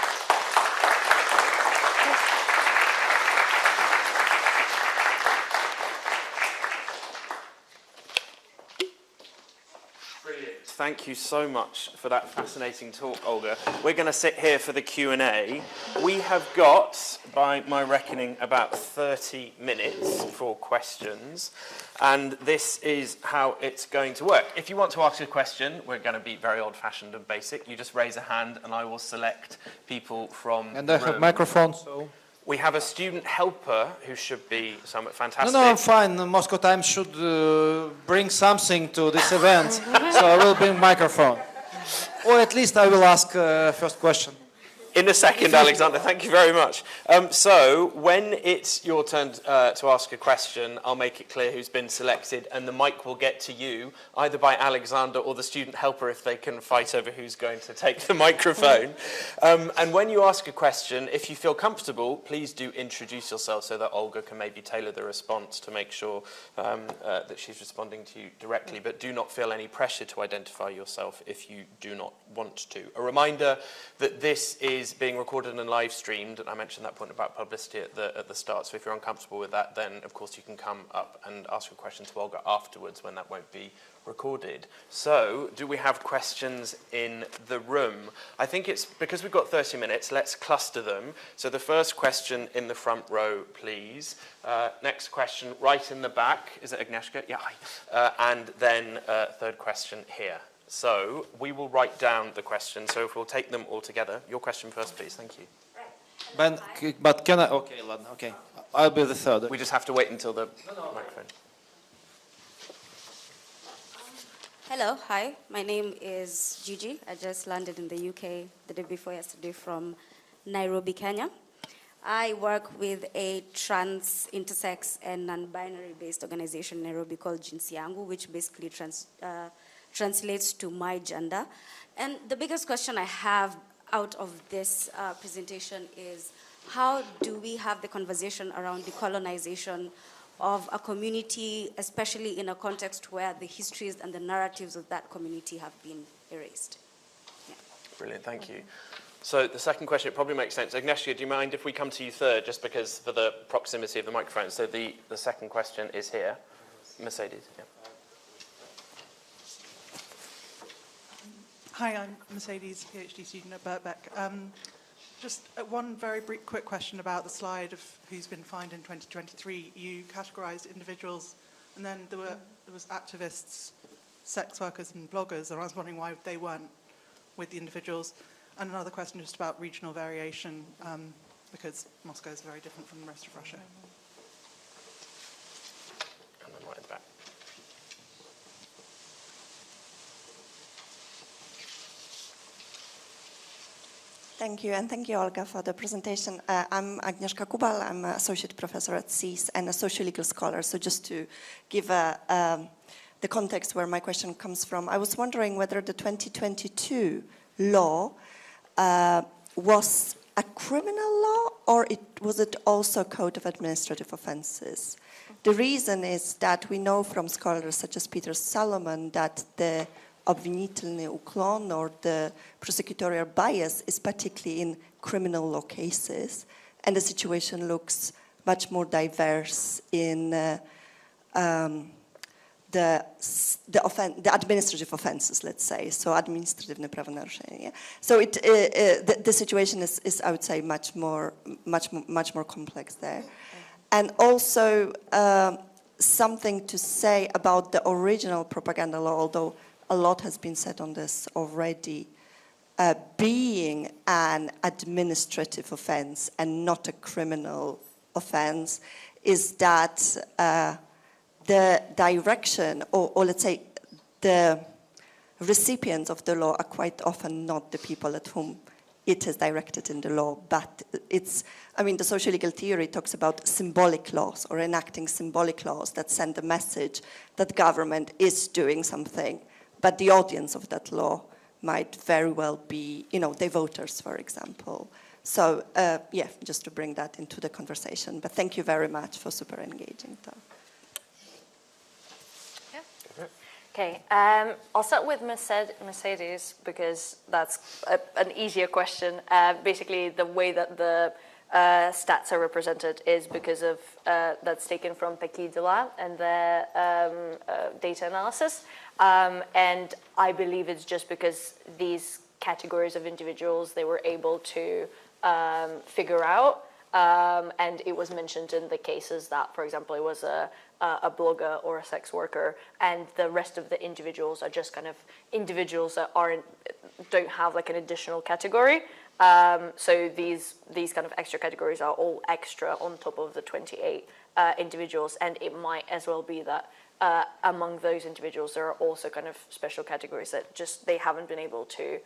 S1: Thank you so much for that fascinating talk, Olga. We're going to sit here for the Q&A. We have got, by my reckoning, about 30 minutes for questions. And this is how it's going to work. If you want to ask a question, we're going to be very old-fashioned and basic. You just raise a hand and I will select people from
S2: And I have microphones, so...
S1: We have a student helper who should be somewhat fantastic.
S2: No, I'm fine. Moscow Times should bring something to this event, so I will bring microphone. Or at least I will ask first question.
S1: In a second, Alexander. Thank you very much. So when it's your turn to ask a question, I'll make it clear who's been selected, and the mic will get to you, either by Alexander or the student helper if they can fight over who's going to take the microphone. And when you ask a question, if you feel comfortable, please do introduce yourself so that Olga can maybe tailor the response to make sure that she's responding to you directly. But do not feel any pressure to identify yourself if you do not want to. A reminder that this is being recorded and live streamed, and I mentioned that point about publicity at the start, so if you're uncomfortable with that, then of course you can come up and ask a question to Olga afterwards when that won't be recorded. So, do we have questions in the room? I think it's, because we've got 30 minutes, let's cluster them. So the first question in the front row, please. Next question right in the back. Is it Agnieszka? Yeah, hi. And then third question here. So we will write down the questions. So if we'll take them all together. Your question first, please. Thank you.
S2: Ben, but can I? Okay, Ladna, okay. I'll be the third.
S1: We just have to wait until the microphone.
S4: Hello, hi. My name is Gigi. I just landed in the UK the day before yesterday from Nairobi, Kenya. I work with a trans, intersex, and non-binary based organization in Nairobi called Jinsi Yangu, which basically translates to my gender. And the biggest question I have out of this presentation is, how do we have the conversation around decolonization of a community, especially in a context where the histories and the narratives of that community have been erased? Yeah.
S1: Brilliant, thank you. So the second question, it probably makes sense. Agnieszka, do you mind if we come to you third, just because for the proximity of the microphone? So the second question is here. Mercedes, yeah.
S5: Hi, I'm Mercedes, PhD student at Birkbeck. Just one very brief, quick question about the slide of who's been fined in 2023. You categorised individuals, and then there was activists, sex workers and bloggers, and I was wondering why they weren't with the individuals. And another question just about regional variation, because Moscow is very different from the rest of Russia.
S1: And then right at the back.
S6: Thank you, and thank you, Olga, for the presentation. I'm Agnieszka Kubal. I'm an associate professor at CIS and a social-legal scholar. So just to give the context where my question comes from, I was wondering whether the 2022 law was a criminal law, or was it also a code of administrative offenses? The reason is that we know from scholars such as Peter Solomon that the obwinitelny uklon, or the prosecutorial bias, is particularly in criminal law cases, and the situation looks much more diverse in the administrative offenses, let's say, so administrativne prawonarушения. So the situation is, I would say, much more complex there. And also something to say about the original propaganda law, although a lot has been said on this already, being an administrative offense and not a criminal offense, is that the direction, or let's say the recipients of the law are quite often not the people at whom it is directed in the law, but it's, I mean, the social legal theory talks about symbolic laws or enacting symbolic laws that send a message that government is doing something, but the audience of that law might very well be, you know, the voters, for example. So, yeah, just to bring that into the conversation. But thank you very much for super engaging talk.
S3: Okay, I'll start with Mercedes because that's an easier question. Basically, the way that the stats are represented is because of that's taken from Pekidila and their data analysis. And I believe it's just because these categories of individuals they were able to figure out. And it was mentioned in the cases that, for example, it was a blogger or a sex worker, and the rest of the individuals are just kind of individuals that don't have like an additional category. So these kind of extra categories are all extra on top of the 28 individuals, and it might as well be that among those individuals there are also kind of special categories that just they haven't been able to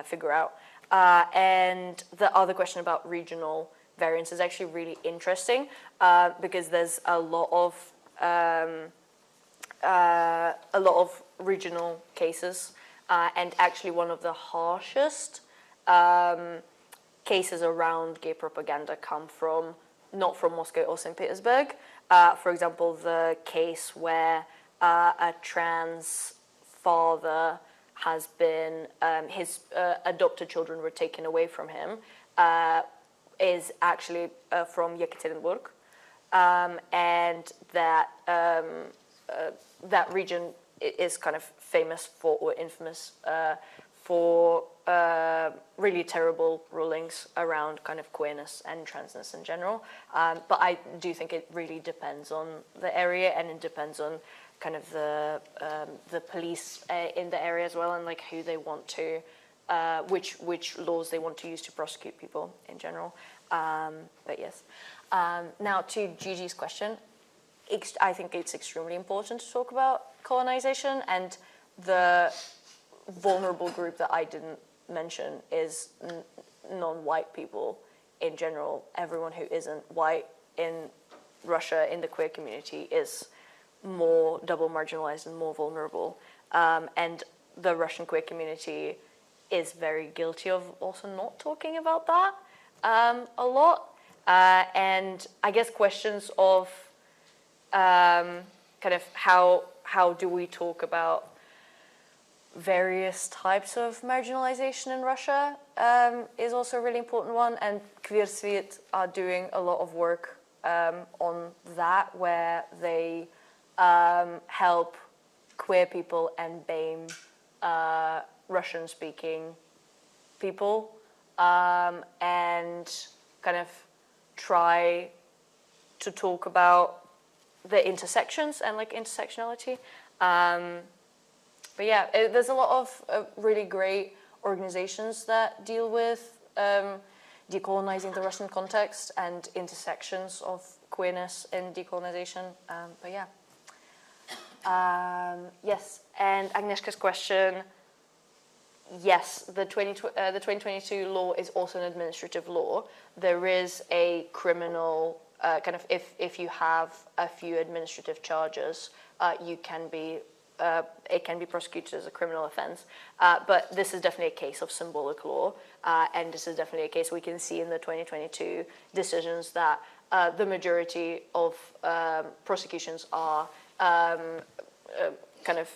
S3: figure out. And the other question about regional variance is actually really interesting because there's a lot of regional cases, and actually one of the harshest cases around gay propaganda come from not from Moscow or St. Petersburg. For example, the case where a trans father has been, his adopted children were taken away from him, is actually from Yekaterinburg, and that that region is kind of famous for, or infamous for really terrible rulings around kind of queerness and transness in general. But I do think it really depends on the area, and it depends on kind of the police in the area as well, and like who they want to, which laws they want to use to prosecute people in general. But yes. Now to Gigi's question, I think it's extremely important to talk about colonization, and the vulnerable group that I didn't mention is non-white people in general. Everyone who isn't white in Russia, in the queer community, is more double marginalized and more vulnerable. And the Russian queer community is very guilty of also not talking about that. a lot, and I guess questions of kind of how do we talk about various types of marginalization in Russia is also a really important one, and Queersviet are doing a lot of work on that, where they help queer people and BAME Russian-speaking people, and kind of try to talk about the intersections and like intersectionality. But yeah, there's a lot of really great organizations that deal with decolonizing the Russian context and intersections of queerness in decolonization. But yeah. Yes, and Agnieszka's question, yes, the 2022 law is also an administrative law. There is a criminal, kind of, if you have a few administrative charges, you can be, it can be prosecuted as a criminal offense. But this is definitely a case of symbolic law, and this is definitely a case we can see in the 2022 decisions that the majority of prosecutions are kind of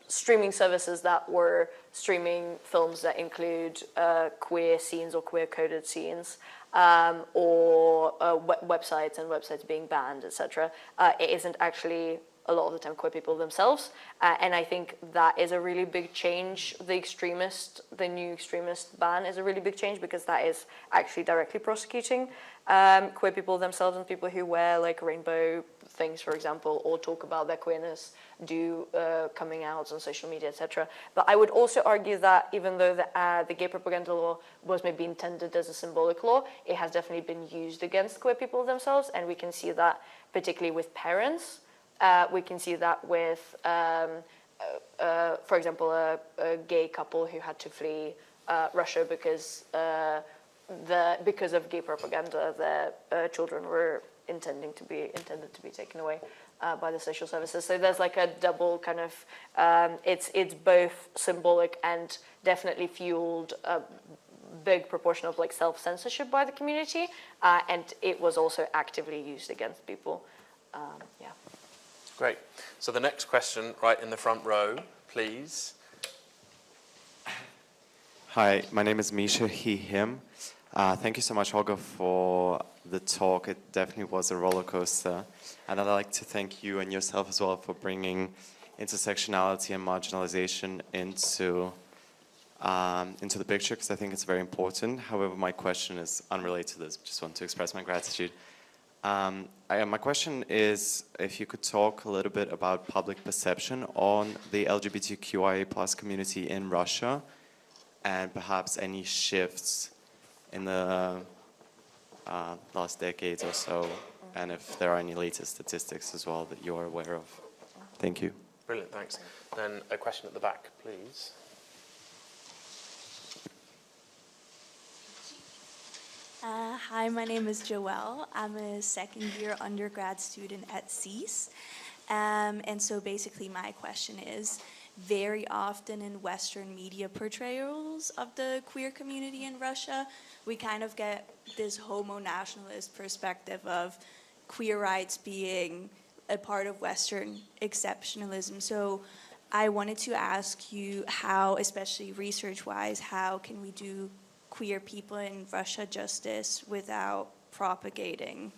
S3: streaming services that were streaming films that include queer scenes or queer-coded scenes, or websites and websites being banned, etc. It isn't actually a lot of the time queer people themselves, and I think that is a really big change. The new extremist ban is a really big change, because that is actually directly prosecuting queer people themselves and people who wear like rainbow things, for example, or talk about their queerness, do coming outs on social media, etc. But I would also argue that even though the gay propaganda law was maybe intended as a symbolic law, it has definitely been used against queer people themselves, and we can see that particularly with parents. We can see that with, for example, a gay couple who had to flee Russia because of gay propaganda. Their children were intended to be taken away by the social services. So there's like a double kind of, it's both symbolic and definitely fueled a big proportion of like self-censorship by the community, and it was also actively used against people. Yeah.
S1: Great. So the next question, right in the front row, please.
S7: Hi, my name is Misha, he, him. Thank you so much, Olga, for the talk. It definitely was a roller coaster. And I'd like to thank you and yourself as well for bringing intersectionality and marginalization into the picture, because I think it's very important. However, my question is unrelated to this. Just want to express my gratitude. My question is if you could talk a little bit about public perception on the LGBTQIA+ community in Russia, and perhaps any shifts in the last decades or so, and if there are any latest statistics as well that you're aware of. Thank you.
S1: Brilliant, thanks. Then a question at the back, please.
S8: Hi, my name is Joelle. I'm a second-year undergrad student at CEAS. And so basically my question is, very often in Western media portrayals of the queer community in Russia, we kind of get this homo-nationalist perspective of queer rights being a part of Western exceptionalism. So I wanted to ask you how, especially research-wise, how can we do queer people in Russia justice without propagating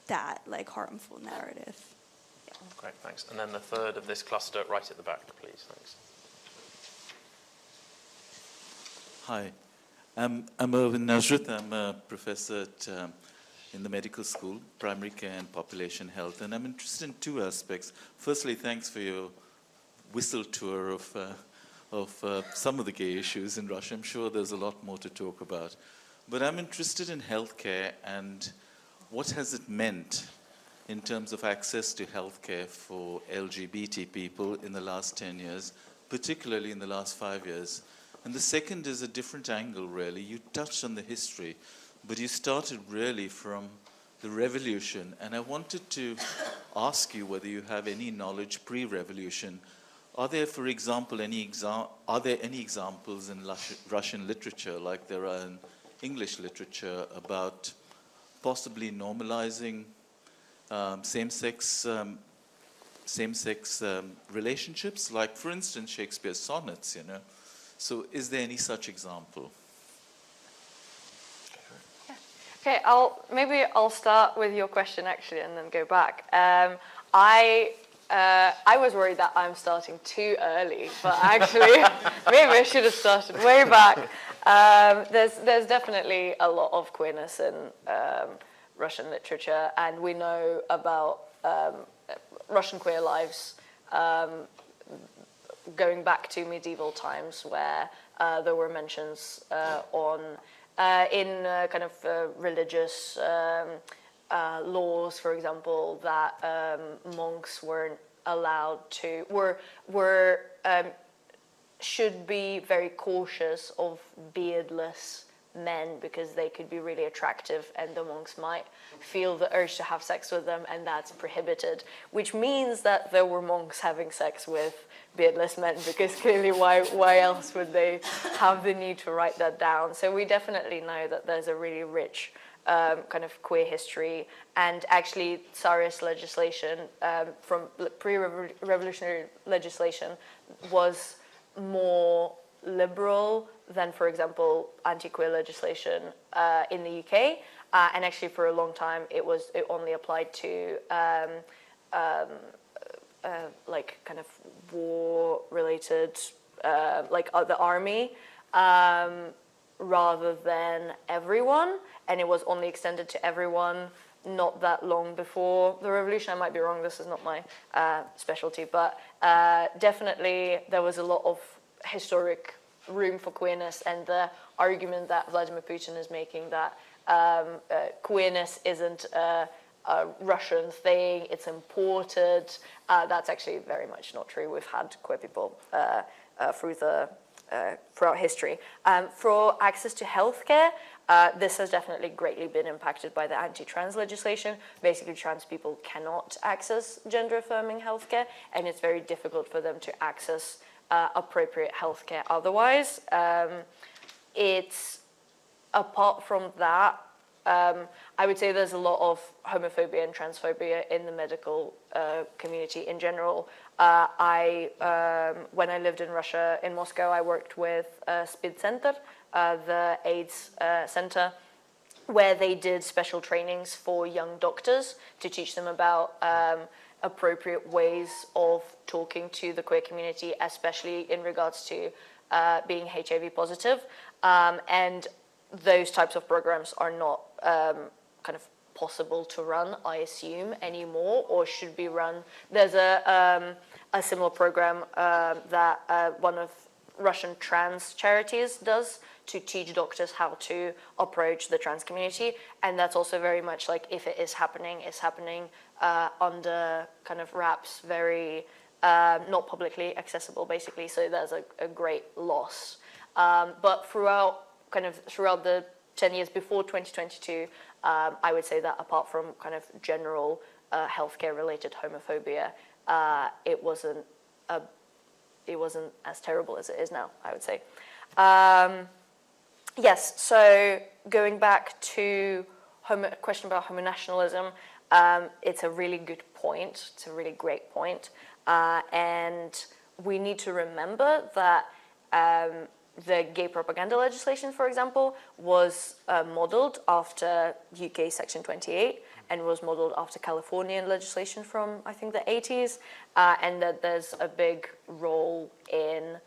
S8: that like harmful narrative?
S1: Yeah. Great, thanks. And then the third of this cluster right at the back, please. Thanks.
S9: Hi, I'm Erwin Nazrut. I'm a professor in the medical school, primary care and population health, and I'm interested in two aspects. Firstly, thanks for your whistle tour of some of the gay issues in Russia. I'm sure there's a lot more to talk about. But I'm interested in healthcare and what has it meant in terms of access to healthcare for LGBT people in the last 10 years, particularly in the last 5 years. And the second is a different angle, really. You touched on the history, but you started really from the revolution. And I wanted to ask you whether you have any knowledge pre-revolution. Are there, for example, any examples in Russian literature, like there are in English literature about possibly normalizing same-sex relationships, like, for instance, Shakespeare's sonnets, you know. So is there any such example?
S3: Okay, maybe I'll start with your question actually, and then go back. I was worried that I'm starting too early, but actually, maybe I should have started way back. There's definitely a lot of queerness in Russian literature, and we know about Russian queer lives going back to medieval times, where there were mentions in kind of religious laws, for example, that monks weren't allowed to, should be very cautious of beardless men, because they could be really attractive and the monks might feel the urge to have sex with them, and that's prohibited, which means that there were monks having sex with beardless men, because clearly why else would they have the need to write that down? So we definitely know that there's a really rich kind of queer history, and actually Tsarist legislation from pre-revolutionary legislation was more liberal than, for example, anti-queer legislation in the UK, and actually for a long time it only applied to like kind of war-related, like the army, rather than everyone, and it was only extended to everyone not that long before the revolution. I might be wrong, this is not my specialty, but definitely there was a lot of historic room for queerness, and the argument that Vladimir Putin is making that queerness isn't a Russian thing, it's imported, that's actually very much not true. We've had queer people throughout history. For access to healthcare, this has definitely greatly been impacted by the anti-trans legislation. Basically, trans people cannot access gender-affirming healthcare, and it's very difficult for them to access appropriate healthcare otherwise. It's, apart from that, I would say there's a lot of homophobia and transphobia in the medical community in general. When I lived in Russia, in Moscow, I worked with SPID Center, the AIDS center, where they did special trainings for young doctors to teach them about appropriate ways of talking to the queer community, especially in regards to being HIV positive. And those types of programs are not kind of possible to run, I assume, anymore, or should be run. There's a similar program that one of Russian trans charities does to teach doctors how to approach the trans community, and that's also very much like, if it is happening, it's happening under kind of wraps, very not publicly accessible, basically. So there's a great loss. But throughout the 10 years before 2022, I would say that apart from kind of general healthcare-related homophobia, it wasn't as terrible as it is now, I would say. Yes, so going back to a question about homonationalism, it's a really good point. It's a really great point. And we need to remember that the gay propaganda legislation, for example, was modeled after UK Section 28 and was modeled after Californian legislation from, I think, the 80s, and that there's a big role in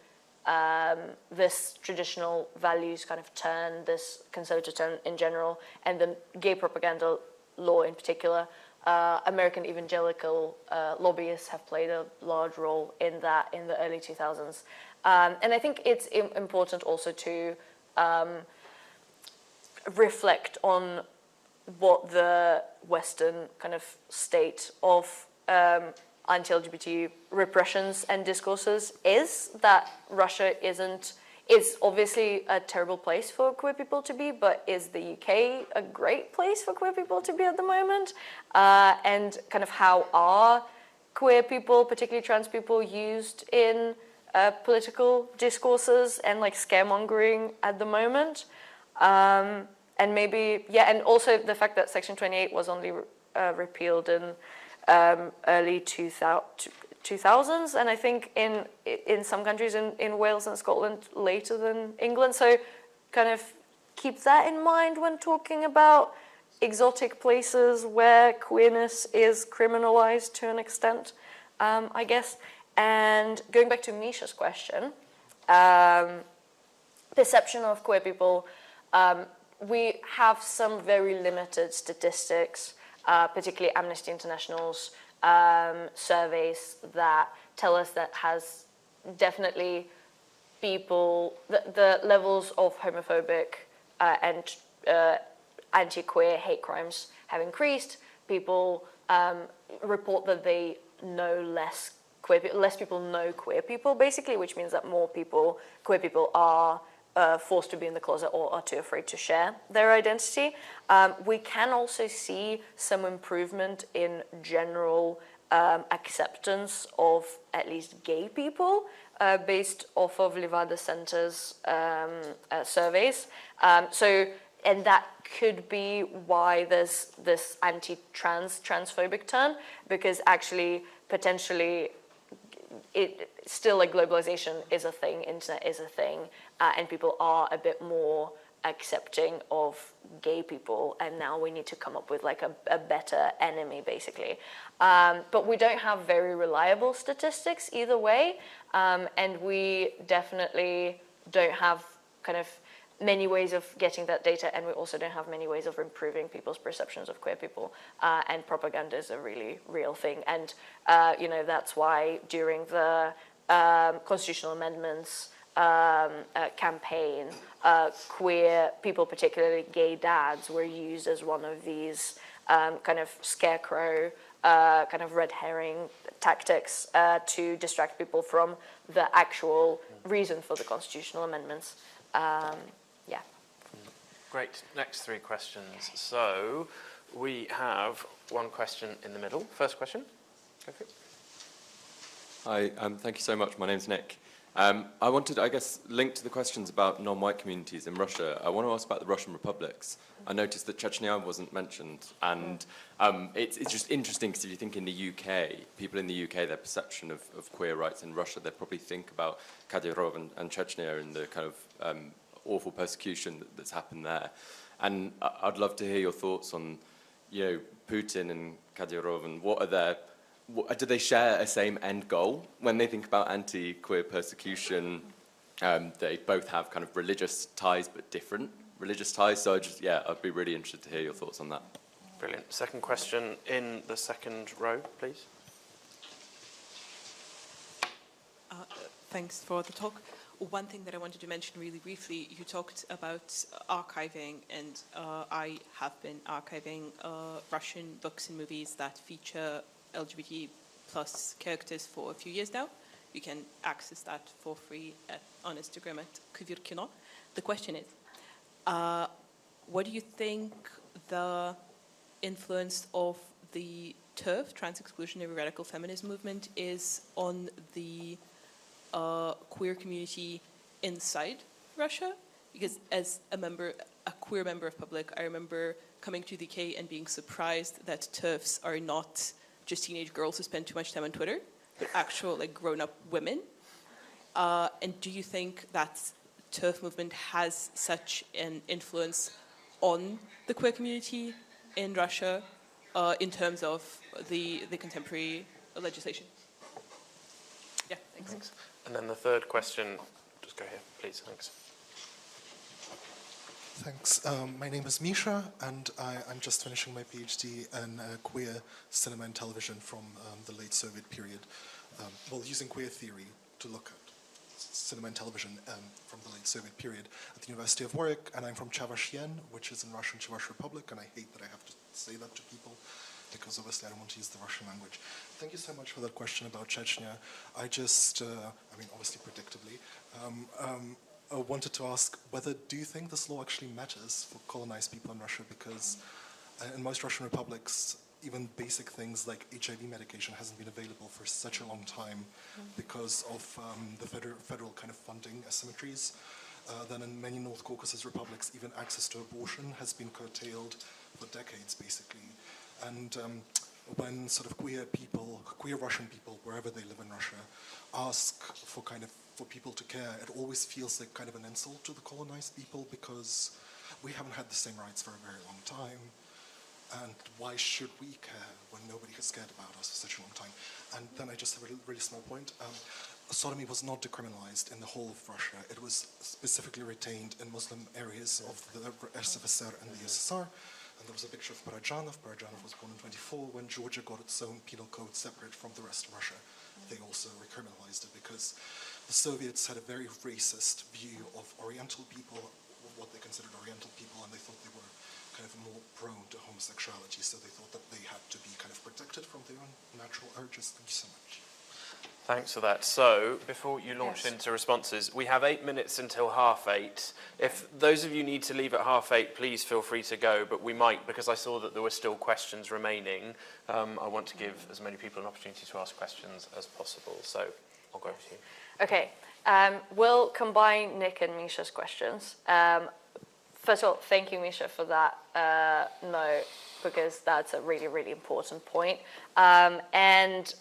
S3: this traditional values kind of turn, this conservative turn in general, and the gay propaganda law in particular. American evangelical lobbyists have played a large role in that in the early 2000s. And I think it's important also to reflect on what the Western kind of state of anti-LGBT repressions and discourses is, that Russia is obviously a terrible place for queer people to be, but is the UK a great place for queer people to be at the moment? And kind of how are queer people, particularly trans people, used in political discourses and like scaremongering at the moment? And maybe, yeah, and also the fact that Section 28 was only repealed in early 2000s, and I think in some countries in Wales and Scotland later than England. So kind of keep that in mind when talking about exotic places where queerness is criminalized to an extent, I guess. And going back to Misha's question, perception of queer people, we have some very limited statistics, particularly Amnesty International's surveys that tell us that has definitely people, the levels of homophobic and anti-queer hate crimes have increased. People report that they know less people know queer people, basically, which means that more people, queer people, are forced to be in the closet or are too afraid to share their identity. We can also see some improvement in general acceptance of at least gay people based off of Levada Center's surveys. And that could be why there's this transphobic turn, because actually potentially still like globalization is a thing, internet is a thing, and people are a bit more accepting of gay people, and now we need to come up with like a better enemy, basically. But we don't have very reliable statistics either way, and we definitely don't have kind of many ways of getting that data, and we also don't have many ways of improving people's perceptions of queer people, and propaganda is a really real thing. And you know, that's why during the constitutional amendments campaign, queer people, particularly gay dads, were used as one of these kind of scarecrow, kind of red herring tactics to distract people from the actual reason for the constitutional amendments. Yeah.
S1: Great. Next three questions. So we have one question in the middle. First question. Go for it.
S10: Hi, thank you so much. My name's Nick. I wanted, I guess, linked to the questions about non-white communities in Russia, I want to ask about the Russian republics. I noticed that Chechnya wasn't mentioned, and it's just interesting because if you think in the UK, people in the UK, their perception of queer rights in Russia, they probably think about Kadyrov and Chechnya and the kind of awful persecution that's happened there. And I'd love to hear your thoughts on, you know, Putin and Kadyrov, and what are their, do they share a same end goal when they think about anti-queer persecution? They both have kind of religious ties, but different religious ties. So I'd be really interested to hear your thoughts on that.
S1: Brilliant. Second question in the second row, please.
S11: Thanks for the talk. One thing that I wanted to mention really briefly, you talked about archiving, and I have been archiving Russian books and movies that feature LGBT plus characters for a few years now. You can access that for free on Instagram at Kvirkino. The question is, what do you think the influence of the TERF, trans exclusionary radical feminism movement, is on the queer community inside Russia? Because as a queer member of public, I remember coming to the UK and being surprised that TERFs are not just teenage girls who spend too much time on Twitter, but actual like grown-up women. And do you think that TERF movement has such an influence on the queer community in Russia in terms of the contemporary legislation? Yeah, thanks.
S1: And then the third question, just go here, please, thanks.
S12: Thanks. My name is Misha, and I'm just finishing my PhD in queer cinema and television from the late Soviet period. Using queer theory to look at cinema and television from the late Soviet period at the University of Warwick, and I'm from Chavashien, which is in Russian Chavash Republic, and I hate that I have to say that to people, because obviously I don't want to use the Russian language. Thank you so much for that question about Chechnya. I just, obviously predictably, I wanted to ask whether, do you think this law actually matters for colonized people in Russia? Because in most Russian republics, even basic things like HIV medication hasn't been available for such a long time because of the federal kind of funding asymmetries. then in many North Caucasus republics, even access to abortion has been curtailed for decades, basically. And when sort of queer people, queer Russian people, wherever they live in Russia, ask for people to care, it always feels like kind of an insult to the colonized people, because we haven't had the same rights for a very long time. And why should we care when nobody has cared about us for such a long time? And then I just have a really small point. Sodomy was not decriminalized in the whole of Russia. It was specifically retained in Muslim areas of the SFSR and the USSR. And there was a picture of Parajanov. Parajanov was born in 1924 when Georgia got its own penal code separate from the rest of Russia. They also recriminalized it because the Soviets had a very racist view of Oriental people, what they considered Oriental people, and they thought they were kind of more prone to homosexuality, so they thought that they had to be kind of protected from their own natural urges. Thank you so much.
S1: Thanks for that. So, before you launch into responses, we have 8 minutes until 8:30. If those of you need to leave at 8:30, please feel free to go, but we might, because I saw that there were still questions remaining, I want to give as many people an opportunity to ask questions as possible. So, I'll go over to you.
S3: Okay. We'll combine Nick and Misha's questions. First of all, thank you, Misha, for that note, because that's a really, really important point. And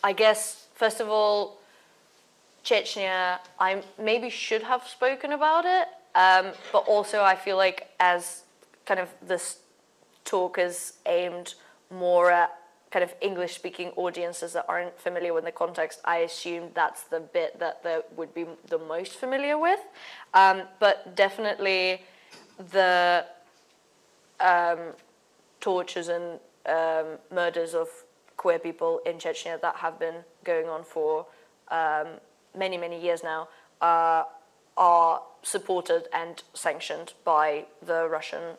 S3: I guess, first of all, Chechnya, I maybe should have spoken about it, but also I feel like as kind of this talk is aimed more at kind of English-speaking audiences that aren't familiar with the context, I assume that's the bit that they would be the most familiar with. But definitely the tortures and murders of queer people in Chechnya that have been going on for many, many years now are supported and sanctioned by the Russian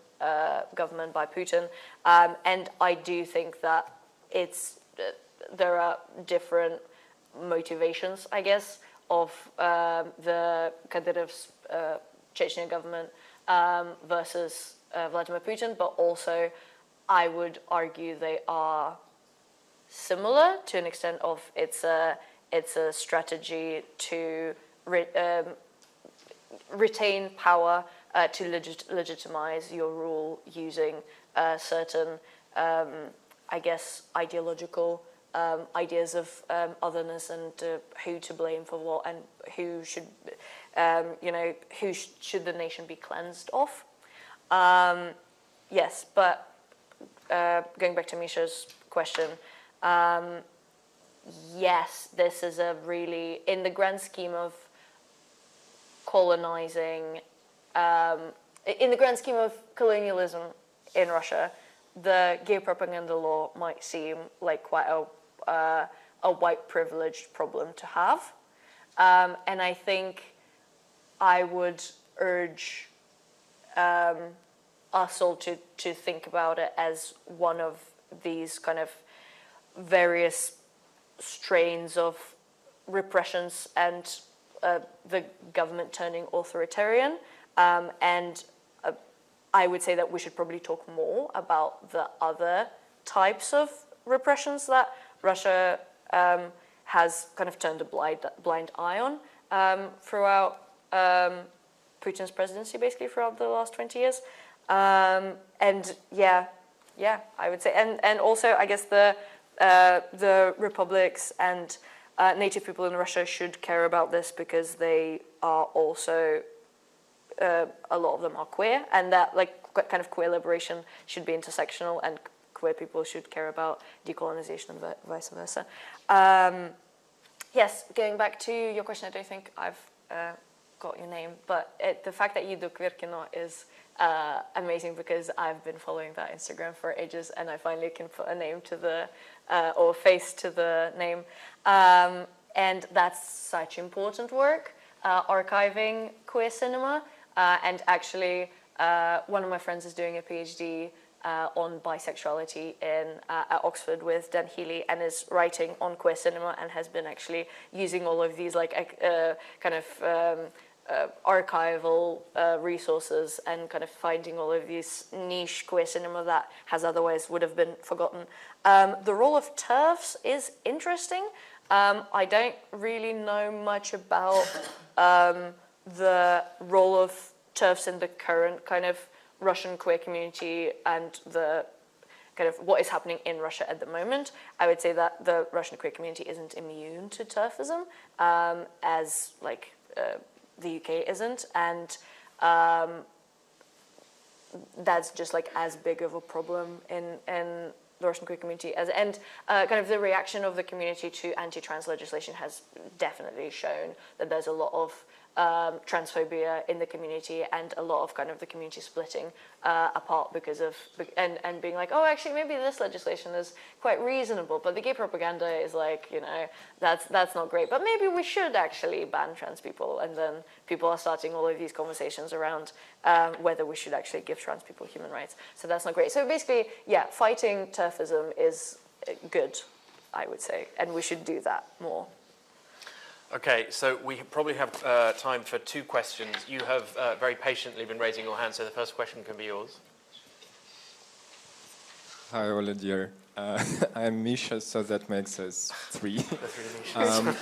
S3: government, by Putin. And I do think that there are different motivations, I guess, of the Kadyrov's Chechen government versus Vladimir Putin, but also I would argue they are similar to an extent of it's a strategy to retain power, to legitimize your rule using certain I guess ideological ideas of otherness and who to blame for what and who should who should the nation be cleansed of. Yes, but going back to Misha's question, yes, this is a really, in the grand scheme of colonizing, in the grand scheme of colonialism in Russia, the gay propaganda law might seem like quite a white privileged problem to have. And I think I would urge us all to think about it as one of these kind of various strains of repressions and the government turning authoritarian. And I would say that we should probably talk more about the other types of repressions that Russia has kind of turned a blind eye on throughout Putin's presidency, basically throughout the last 20 years. And yeah, I would say, and also I guess the republics and native people in Russia should care about this because they are also a lot of them are queer, and that like kind of queer liberation should be intersectional, and queer people should care about decolonization and vice versa. Yes, going back to your question, I don't think I've got your name, but the fact that you do queer kino is amazing because I've been following that Instagram for ages, and I finally can put a name to the or face to the name, and that's such important work, archiving queer cinema. And actually, one of my friends is doing a PhD on bisexuality at Oxford with Dan Healy, and is writing on queer cinema, and has been actually using all of these like kind of archival resources and kind of finding all of these niche queer cinema that has otherwise would have been forgotten. The role of TERFs is interesting. I don't really know much about the role of TERFs in the current kind of Russian queer community and the kind of what is happening in Russia at the moment, I would say that the Russian queer community isn't immune to TERFism, as like the UK isn't, and that's just like as big of a problem in the Russian queer community as, and kind of the reaction of the community to anti-trans legislation has definitely shown that there's a lot of transphobia in the community and a lot of kind of the community splitting apart because of, and being like, oh, actually, maybe this legislation is quite reasonable, but the gay propaganda is like, you know, that's not great, but maybe we should actually ban trans people. And then people are starting all of these conversations around whether we should actually give trans people human rights. So that's not great. So basically, yeah, fighting TERFism is good, I would say, and we should do that more.
S1: Okay, so we probably have time for 2 questions. You have very patiently been raising your hand, so the first question can be yours.
S13: Hi, Ola dear. I'm Misha, so that makes us 3.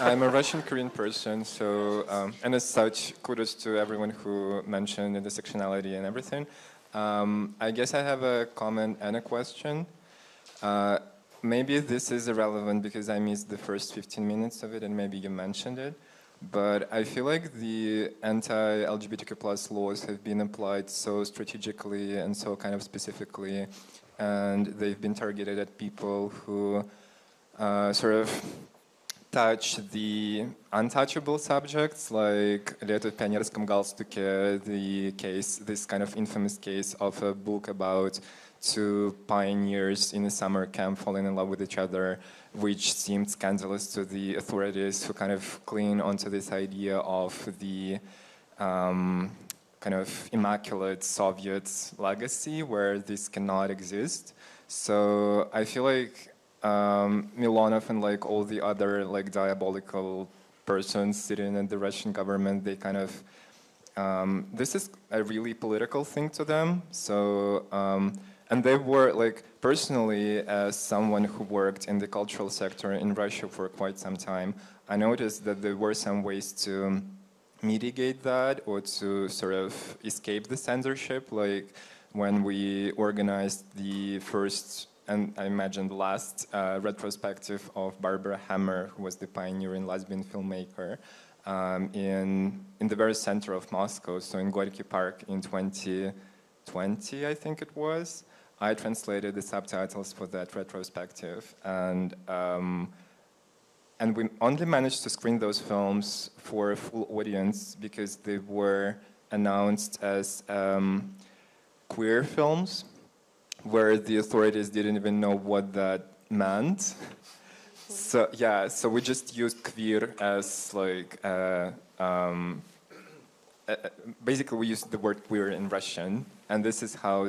S13: I'm a Russian Korean person, so and as such, kudos to everyone who mentioned the intersectionality and everything. I guess I have a comment and a question. Maybe this is irrelevant because I missed the first 15 minutes of it and maybe you mentioned it, but I feel like the anti-LGBTQ plus laws have been applied so strategically and so kind of specifically, and they've been targeted at people who sort of touch the untouchable subjects, like Лето в пионерском галстуке, the case, this kind of infamous case of a book about 2 pioneers in a summer camp falling in love with each other, which seemed scandalous to the authorities who kind of cling onto this idea of the kind of immaculate Soviet legacy where this cannot exist. So I feel like Milonov and like all the other like diabolical persons sitting in the Russian government, they kind of, this is a really political thing to them. So, and they were like, personally, as someone who worked in the cultural sector in Russia for quite some time, I noticed that there were some ways to mitigate that or to sort of escape the censorship. Like when we organized the first, and I imagine the last, retrospective of Barbara Hammer, who was the pioneering lesbian filmmaker, in the very center of Moscow, so in Gorky Park in 2020, I think it was. I translated the subtitles for that retrospective, and we only managed to screen those films for a full audience because they were announced as queer films, where the authorities didn't even know what that meant. So yeah, so we just used queer as like, basically we used the word queer in Russian, and this is how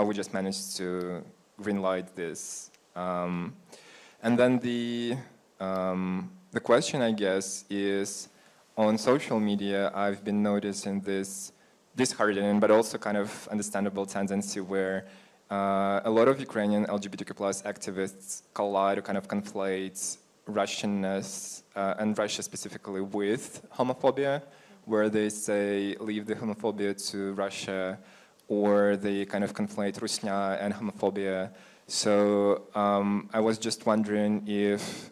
S13: we just managed to greenlight this. And then the question, I guess, is on social media, I've been noticing this disheartening, but also kind of understandable tendency where a lot of Ukrainian LGBTQ plus activists collide or kind of conflate Russianness and Russia specifically with homophobia, where they say, leave the homophobia to Russia, or they kind of conflate Rusnya and homophobia. So I was just wondering if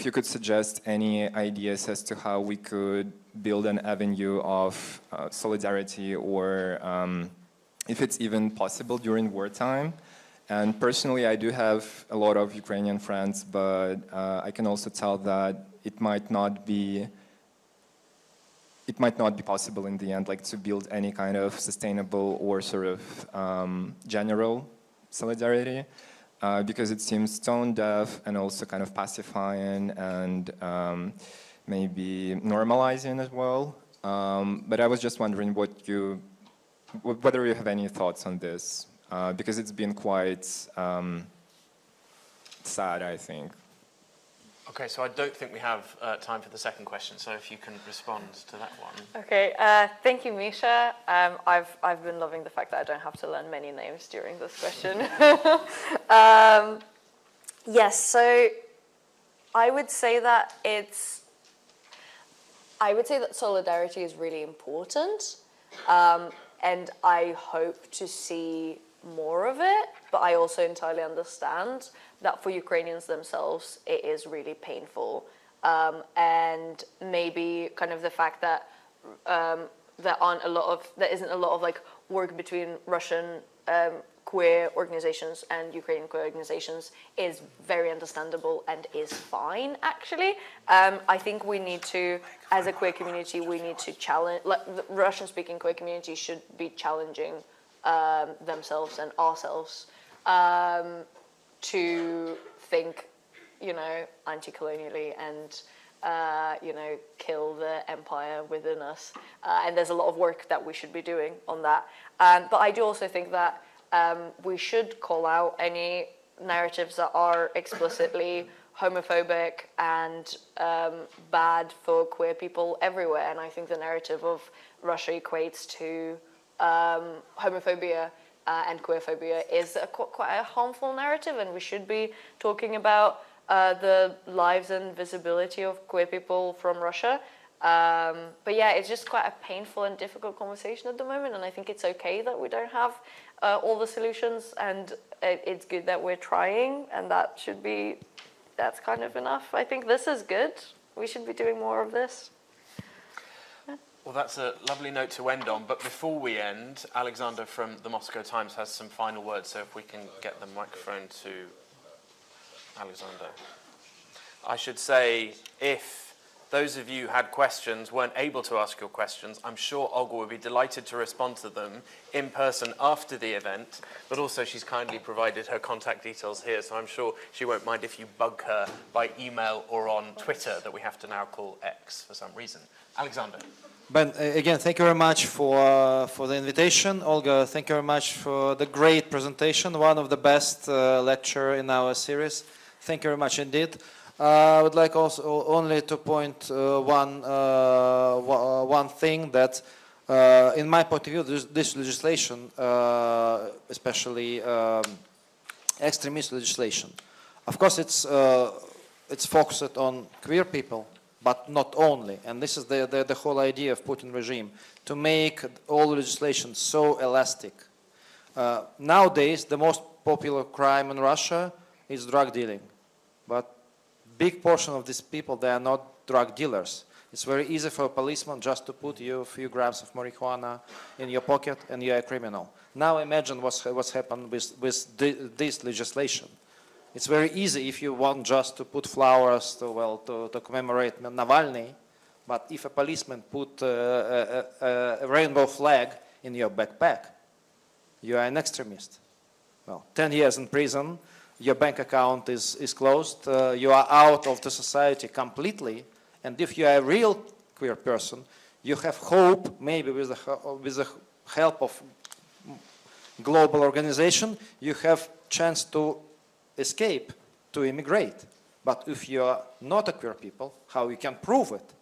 S13: you could suggest any ideas as to how we could build an avenue of solidarity, or if it's even possible during wartime. And personally, I do have a lot of Ukrainian friends, but I can also tell that it might not be possible in the end, like to build any kind of sustainable or sort of general solidarity, because it seems tone deaf and also kind of pacifying and maybe normalizing as well. But I was just wondering whether you have any thoughts on this, because it's been quite sad, I think.
S1: Okay, so I don't think we have time for the second question, so if you can respond to that one.
S3: Okay, thank you, Misha. I've been loving the fact that I don't have to learn many names during this question. Yes, so I would say that I would say that solidarity is really important, and I hope to see more of it, but I also entirely understand that for Ukrainians themselves, it is really painful. And maybe kind of the fact that there isn't a lot of like work between Russian queer organizations and Ukrainian queer organizations is very understandable and is fine, actually. I think we need to, as a queer community, we need to challenge, like the Russian-speaking queer community should be challenging themselves and ourselves to think, you know, anti-colonially and, you know, kill the empire within us. And there's a lot of work that we should be doing on that. But I do also think that we should call out any narratives that are explicitly homophobic and bad for queer people everywhere. And I think the narrative of Russia equates to homophobia and queerphobia is quite a harmful narrative, and we should be talking about the lives and visibility of queer people from Russia. But yeah, it's just quite a painful and difficult conversation at the moment, and I think it's okay that we don't have all the solutions, and it's good that we're trying, and that's kind of enough. I think this is good. We should be doing more of this.
S1: Well, that's a lovely note to end on, but before we end, Alexander from the Moscow Times has some final words, so if we can get the microphone to Alexander. I should say, if those of you who had questions weren't able to ask your questions, I'm sure Olga would be delighted to respond to them in person after the event, but also she's kindly provided her contact details here, so I'm sure she won't mind if you bug her by email or on Twitter, that we have to now call X for some reason. Alexander.
S2: Ben, again, thank you very much for the invitation. Olga, thank you very much for the great presentation, one of the best lecture in our series. Thank you very much indeed. I would like also only to point one thing, that in my point of view, this legislation, especially extremist legislation, of course it's focused on queer people, but not only. And this is the whole idea of Putin regime, to make all legislation so elastic. Nowadays, the most popular crime in Russia is drug dealing. But big portion of these people, they are not drug dealers. It's very easy for a policeman just to put you a few grams of marijuana in your pocket and you're a criminal. Now imagine what's happened with this legislation. It's very easy if you want just to put flowers to commemorate Navalny, but if a policeman put a rainbow flag in your backpack, you are an extremist. Well, 10 years in prison, your bank account is closed, you are out of the society completely, and if you are a real queer person, you have hope, maybe with the help of global organization, you have chance to escape, to immigrate. But if you are not a queer people, how you can prove it?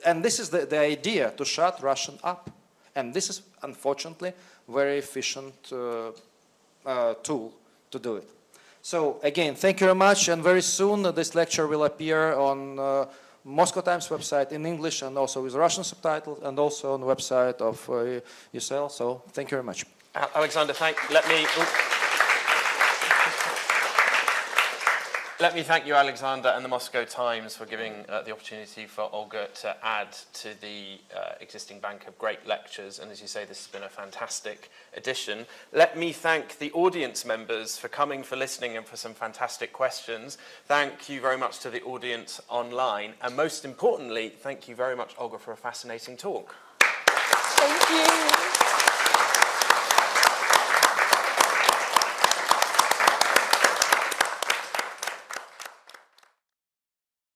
S2: And this is the idea, to shut Russian up. And this is, unfortunately, very efficient tool to do it. So again, thank you very much, and very soon this lecture will appear on Moscow Times website in English, and also with Russian subtitles, and also on the website of UCL. So thank you very much.
S1: Alexander, let me thank you, Alexander, and the Moscow Times for giving the opportunity for Olga to add to the existing bank of great lectures. And as you say, this has been a fantastic edition. Let me thank the audience members for coming, for listening, and for some fantastic questions. Thank you very much to the audience online. And most importantly, thank you very much, Olga, for a fascinating talk.
S3: Thank you.